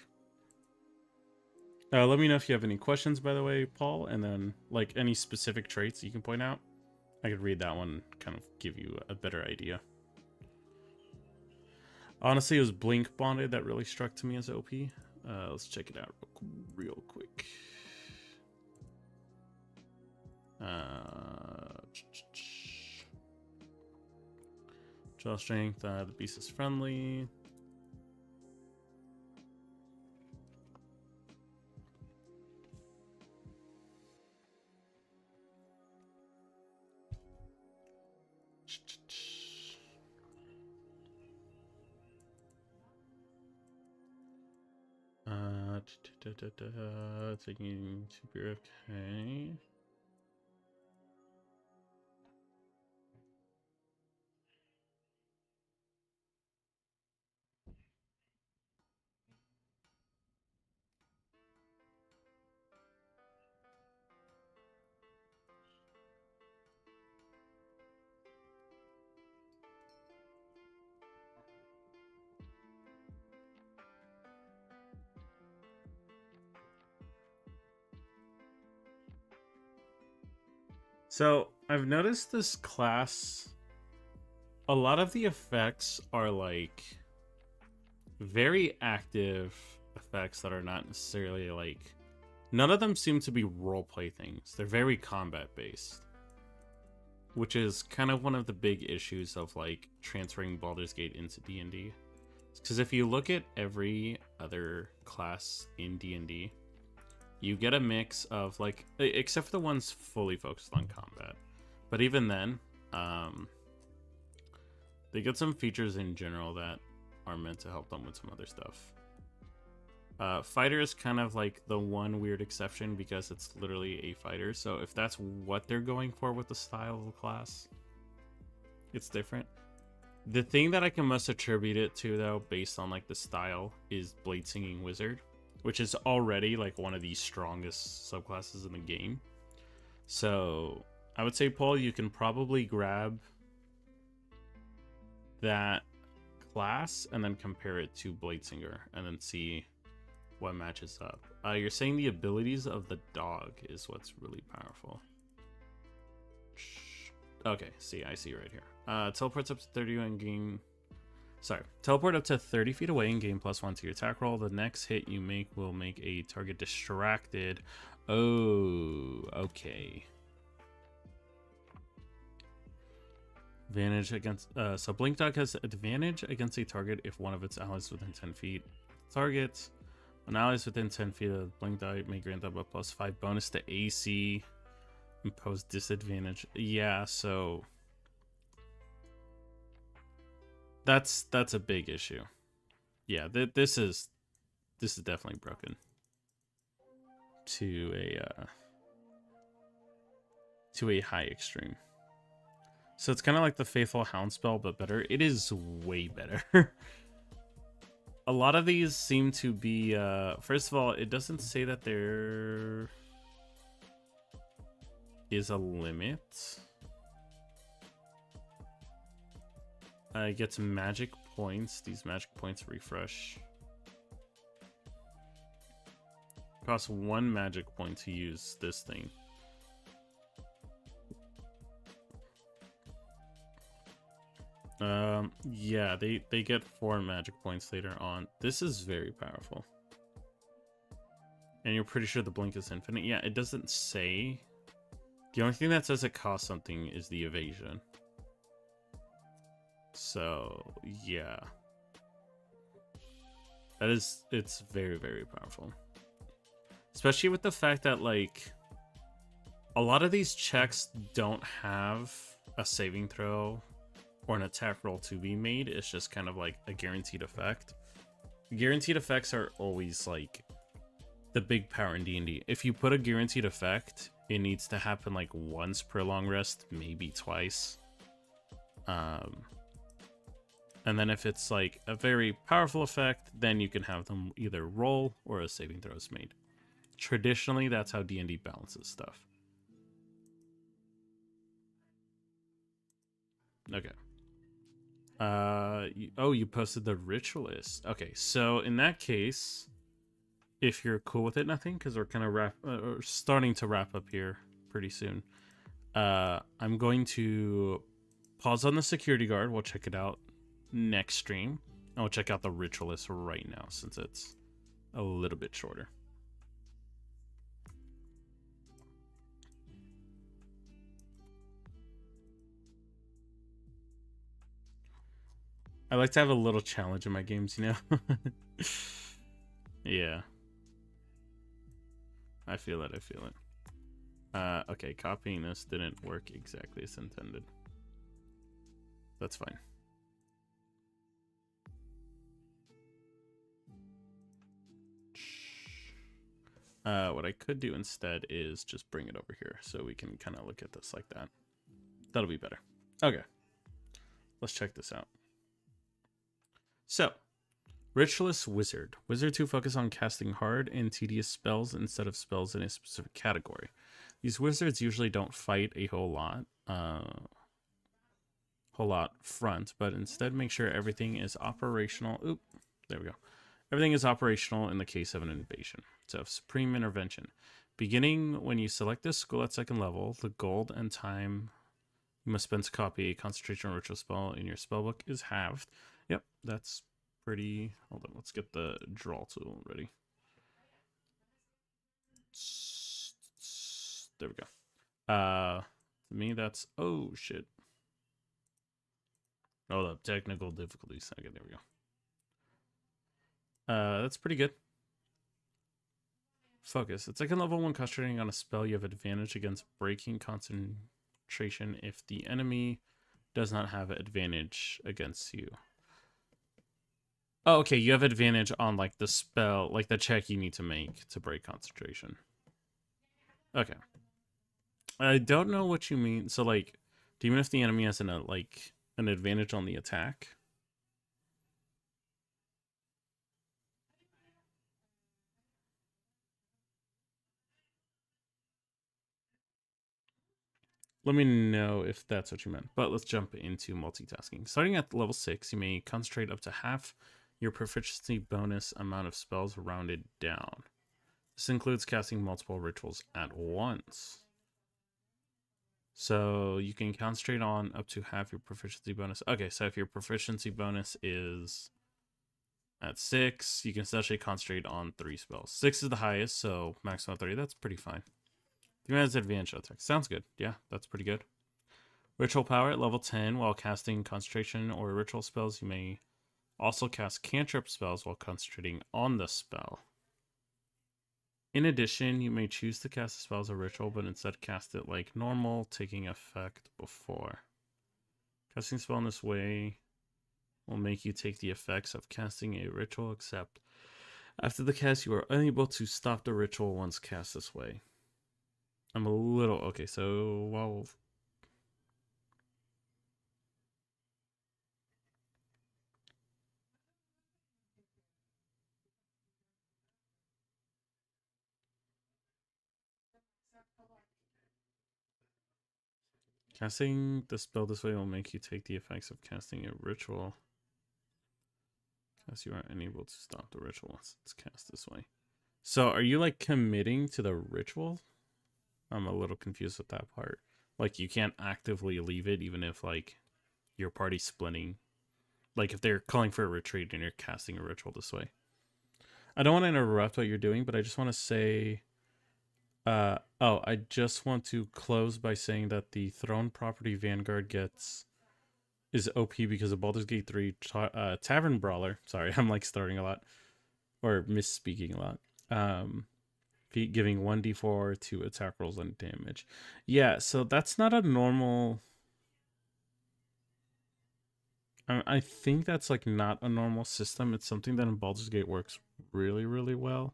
Let me know if you have any questions, by the way, Paul, and then like any specific traits you can point out. I could read that one, kind of give you a better idea. Honestly, it was Blink Bonded that really struck to me as OP. Let's check it out real quick. Draw strength, the beast is friendly. Taking super okay. So I've noticed this class, a lot of the effects are like very active effects that are not necessarily like, none of them seem to be roleplay things. They're very combat based, which is kind of one of the big issues of like transferring Baldur's Gate into D&D. Because if you look at every other class in D&D, you get a mix of like, except for the ones fully focused on combat. But even then, they get some features in general that are meant to help them with some other stuff. Fighter is kind of like the one weird exception because it's literally a fighter. So if that's what they're going for with the style of the class, it's different. The thing that I can most attribute it to, though, based on like the style, is Blade Singing Wizard, which is already like one of the strongest subclasses in the game. So I would say, Paul, you can probably grab that class and then compare it to Blade Singer and then see what matches up. You're saying the abilities of the dog is what's really powerful. Okay, I see right here. Teleports up to 30 and gain... Sorry. Teleport up to 30 feet away and gain +1 to your attack roll. The next hit you make will make a target distracted. Oh, okay. Advantage against... so Blink Dog has advantage against a target if one of its allies within 10 feet. Target. When allies within 10 feet of Blink Dog may grant up a +5 bonus to AC. Impose disadvantage. Yeah, so... That's a big issue. Yeah, this is definitely broken to a high extreme. So it's kind of like the Faithful Hound spell, but better. It is way better. A lot of these seem to be first of all, it doesn't say that there is a limit. It gets magic points. These magic points refresh. Costs 1 magic point to use this thing. Yeah, they get 4 magic points later on. This is very powerful. And you're pretty sure the blink is infinite. Yeah, it doesn't say. The only thing that says it costs something is the evasion. So, yeah. It's very, very powerful. Especially with the fact that, like, a lot of these checks don't have a saving throw or an attack roll to be made. It's just kind of like a guaranteed effect. Guaranteed effects are always, like, the big power in D&D. If you put a guaranteed effect, it needs to happen, like, once per long rest, maybe twice. And then if it's like a very powerful effect, then you can have them either roll or a saving throw is made. Traditionally, that's how D&D balances stuff. Okay. You posted the Ritualist. Okay, so in that case, if you're cool with it, nothing, because we're kind of starting to wrap up here pretty soon. I'm going to pause on the security guard. We'll check it out next stream. I'll check out the Ritualist right now since it's a little bit shorter. I like to have a little challenge in my games, you know? Yeah. I feel it. Okay, copying this didn't work exactly as intended. That's fine. What I could do instead is just bring it over here so we can kind of look at this like that. That'll be better. Okay. Let's check this out. So, Ritualist Wizard. Wizards who focus on casting hard and tedious spells instead of spells in a specific category. These wizards usually don't fight a whole lot front, but instead make sure everything is operational. Oop, there we go. Everything is operational in the case of an invasion. So, Supreme Intervention. Beginning when you select this school at 2nd level, the gold and time you must spend to copy a concentration or ritual spell in your spellbook is halved. Yep, that's pretty... Hold on, let's get the draw tool ready. There we go. To me, that's... Oh, shit. Hold up, technical difficulties. Okay, there we go. That's pretty good. Focus. It's like a level 1 concentrating on a spell. You have advantage against breaking concentration if the enemy does not have advantage against you. Oh, okay. You have advantage on like the spell, like the check you need to make to break concentration. Okay. I don't know what you mean. So like, do you mean if the enemy has an advantage on the attack? Let me know if that's what you meant. But let's jump into multitasking. Starting at level 6, you may concentrate up to half your proficiency bonus amount of spells rounded down. This includes casting multiple rituals at once. So you can concentrate on up to half your proficiency bonus. Okay, so if your proficiency bonus is at 6, you can essentially concentrate on 3 spells. 6 is the highest, so maximum 30. That's pretty fine. 3 has advantage attack. Sounds good. Yeah, that's pretty good. Ritual power at level 10. While casting concentration or ritual spells, you may also cast cantrip spells while concentrating on the spell. In addition, you may choose to cast the spell as a ritual, but instead cast it like normal, taking effect before. Casting a spell in this way will make you take the effects of casting a ritual, except after the cast, you are unable to stop the ritual once cast this way. I'm a little... Okay, so... Well... Casting the spell this way will make you take the effects of casting a ritual. As you are unable to stop the ritual once it's cast this way. So are you like committing to the ritual? I'm a little confused with that part. Like you can't actively leave it even if like your party's splitting. Like if they're calling for a retreat and you're casting a ritual this way. I don't want to interrupt what you're doing, but I just want to say... I just want to close by saying that the Throne property Vanguard is OP because of Baldur's Gate 3 Tavern Brawler. Sorry, I'm like starting a lot. Or misspeaking a lot. Giving 1d4 to attack rolls and damage. Yeah, so that's not a normal... I think that's like not a normal system. It's something that in Baldur's Gate works really, really well.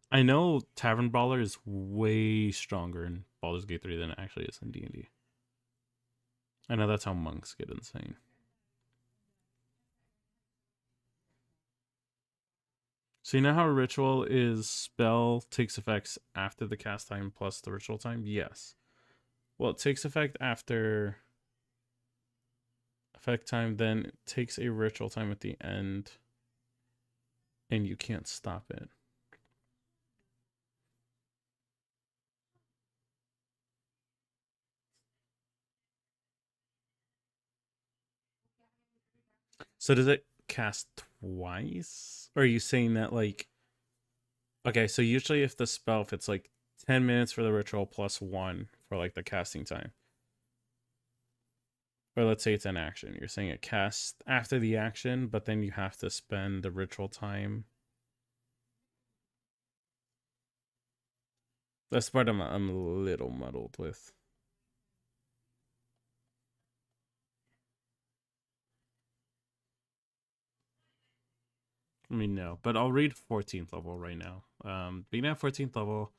I know Tavern Brawler is way stronger in Baldur's Gate 3 than it actually is in D&D. I know that's how monks get insane. So you know how a ritual is spell takes effects after the cast time plus the ritual time? Yes. Well, it takes effect after effect time, then it takes a ritual time at the end, and you can't stop it. So does it cast twice? Or are you saying that like... Okay, so usually if it's like 10 minutes for the ritual plus 1 for like the casting time. Or let's say it's an action. You're saying it casts after the action, but then you have to spend the ritual time. That's part I'm a little muddled with. I mean, no, but I'll read 14th level right now. Being at 14th level...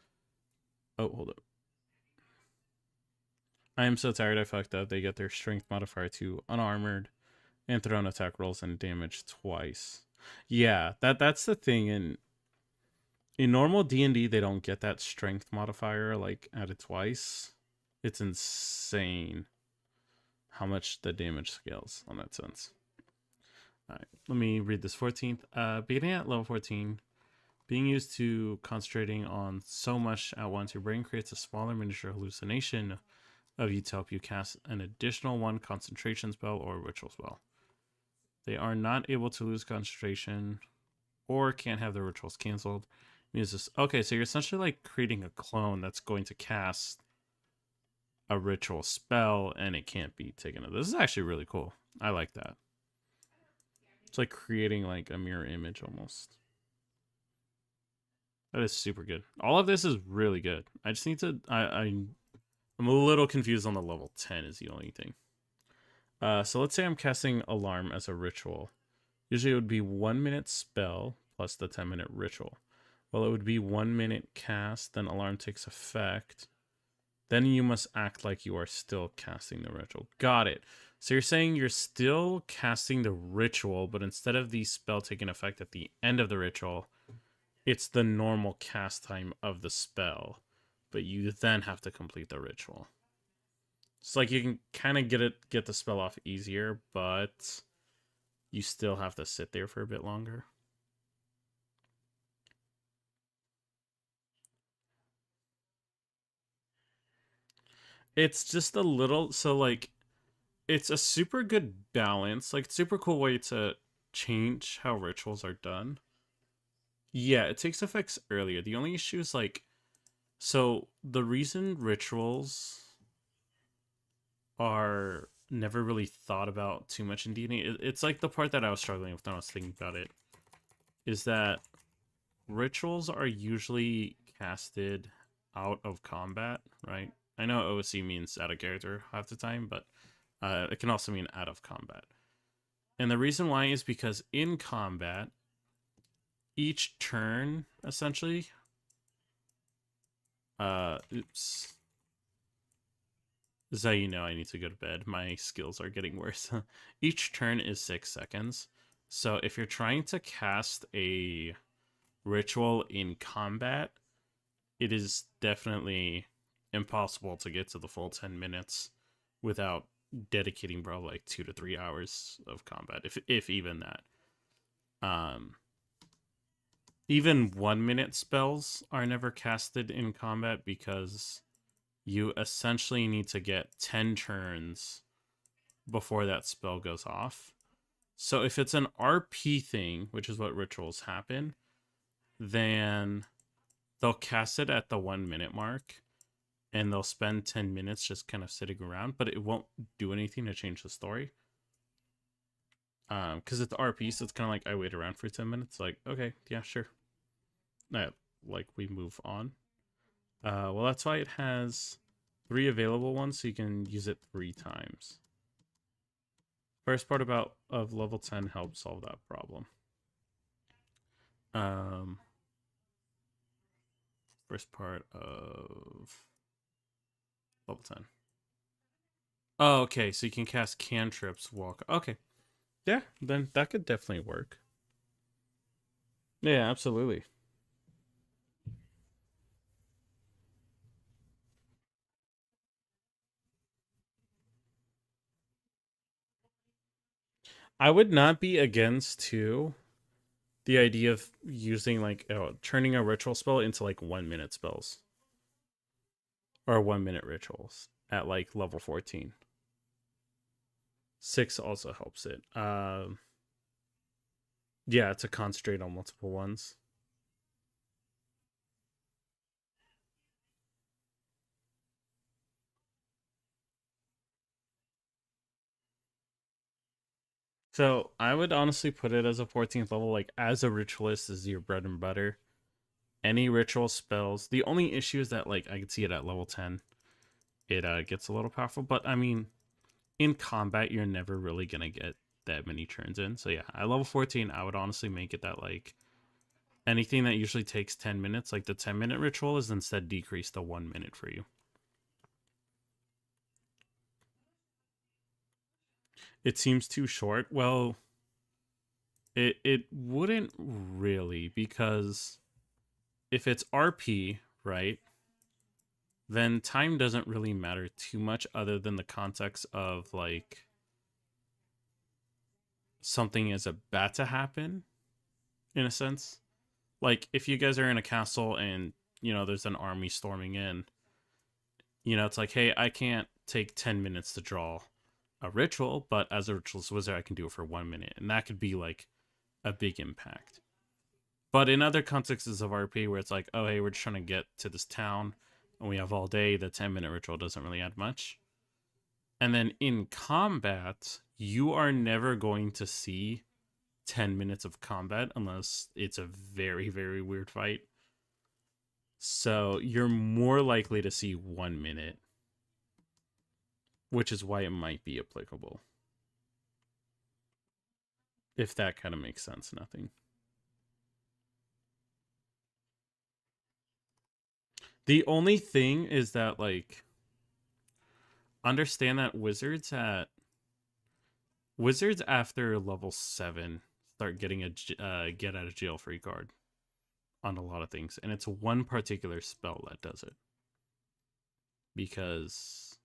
Oh, hold up. I am so tired I fucked up. They get their strength modifier to unarmored and thrown attack rolls and damage twice. Yeah, that's the thing. In normal D&D, they don't get that strength modifier like added twice. It's insane how much the damage scales on that sense. All right, let me read this 14th. Beginning at level 14, being used to concentrating on so much at once, your brain creates a smaller miniature hallucination of you to help you cast an additional 1 concentration spell or ritual spell. They are not able to lose concentration or can't have their rituals canceled. Means this. Okay, so you're essentially like creating a clone that's going to cast a ritual spell and it can't be taken. This is actually really cool. I like that. It's like creating like a mirror image almost. That is super good. All of this is really good. I just need to. I'm a little confused on the level 10 is the only thing. So let's say I'm casting Alarm as a ritual. Usually it would be 1 minute spell plus the 10-minute ritual. Well, it would be 1 minute cast, then Alarm takes effect. Then you must act like you are still casting the ritual. Got it. So you're saying you're still casting the ritual, but instead of the spell taking effect at the end of the ritual, it's the normal cast time of the spell, but you then have to complete the ritual. It's like you can kind of get the spell off easier, but you still have to sit there for a bit longer. It's just a little, so like it's a super good balance, like super cool way to change how rituals are done. Yeah, it takes effects earlier. The only issue is like, so the reason rituals are never really thought about too much in D&D, it's like the part that I was struggling with when I was thinking about it, is that rituals are usually casted out of combat, right? I know OC means out of character half the time, but it can also mean out of combat. And the reason why is because in combat, each turn, essentially, oops. This is how you know I need to go to bed. My skills are getting worse. Each turn is 6 seconds. So if you're trying to cast a ritual in combat, it is definitely impossible to get to the full 10 minutes without dedicating probably like 2 to 3 hours of combat, if even that. Even 1 minute spells are never casted in combat because you essentially need to get 10 turns before that spell goes off. So if it's an RP thing, which is what rituals happen, then they'll cast it at the 1 minute mark and they'll spend 10 minutes just kind of sitting around, but it won't do anything to change the story. Because it's RP, so it's kind of like I wait around for 10 minutes, like, okay, yeah, sure. Like we move on. Well, that's why it has 3 available ones, so you can use it 3 times. First part of level 10 helps solve that problem. First part of level 10. Oh, okay, so you can cast cantrips walk. Okay. Yeah, then that could definitely work. Yeah, absolutely. I would not be against too the idea of using like turning a ritual spell into like 1 minute spells or 1 minute rituals at like level 14. 6 also helps it. Yeah, to concentrate on multiple ones. So I would honestly put it as a 14th level, like as a ritualist is your bread and butter. Any ritual spells. The only issue is that like I could see it at level 10. It gets a little powerful, but I mean, in combat, you're never really gonna get that many turns in. So yeah, at level 14, I would honestly make it that like anything that usually takes 10 minutes, like the 10-minute ritual, is instead decreased to 1 minute for you. It seems too short. Well, it wouldn't really, because if it's RP, right, then time doesn't really matter too much other than the context of like something is about to happen in a sense. Like if you guys are in a castle and there's an army storming in, it's like, hey, I can't take 10 minutes to draw a ritual, but as a ritualist wizard I can do it for 1 minute, and that could be like a big impact. But in other contexts of RP where it's like, oh hey, we're just trying to get to this town and we have all day, the 10-minute ritual doesn't really add much. And then in combat, you are never going to see 10 minutes of combat unless it's a very, very weird fight. So you're more likely to see 1 minute, which is why it might be applicable. If that kind of makes sense, nothing. The only thing is that, like, understand that wizards after level 7 start getting a get out of jail free card on a lot of things, and it's one particular spell that does it. Because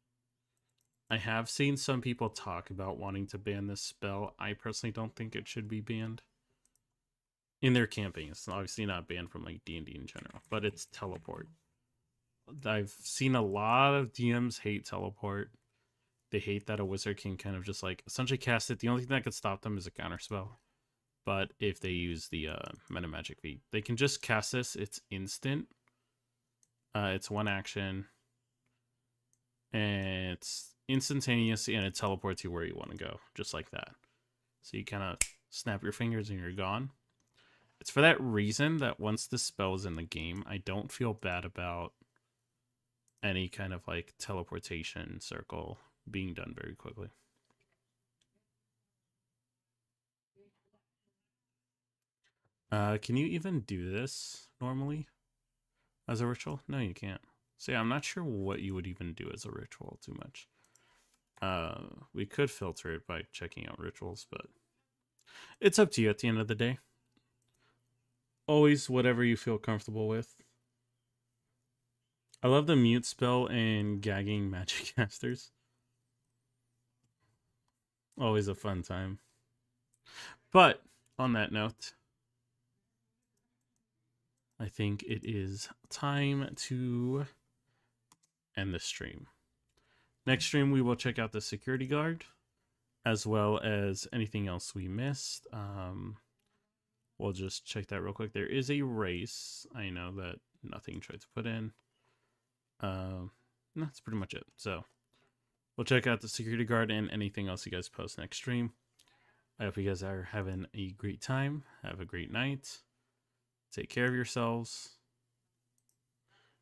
I have seen some people talk about wanting to ban this spell. I personally don't think it should be banned in their camping. It's obviously not banned from like D&D in general, but it's teleport. I've seen a lot of DMs hate teleport. They hate that a wizard can kind of just like essentially cast it. The only thing that could stop them is a counter spell. But if they use the meta magic feat, they can just cast this. It's instant. It's one action, and it's instantaneous, and it teleports you where you want to go, just like that. So you kind of snap your fingers and you're gone. It's for that reason that once the spell is in the game, I don't feel bad about any kind of like teleportation circle being done very quickly. Can you even do this normally as a ritual? No, you can't. So yeah, I'm not sure what you would even do as a ritual too much. We could filter it by checking out rituals, but it's up to you at the end of the day. Always whatever you feel comfortable with. I love the mute spell and gagging magic casters. Always a fun time. But on that note, I think it is time to end the stream. Next stream, we will check out the security guard, as well as anything else we missed. We'll just check that real quick. There is a race. I know that nothing tried to put in. That's pretty much it. So we'll check out the security guard and anything else you guys post next stream. I hope you guys are having a great time. Have a great night. Take care of yourselves.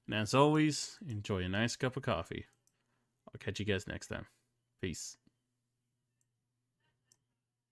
And as always, enjoy a nice cup of coffee. I'll catch you guys next time. Peace.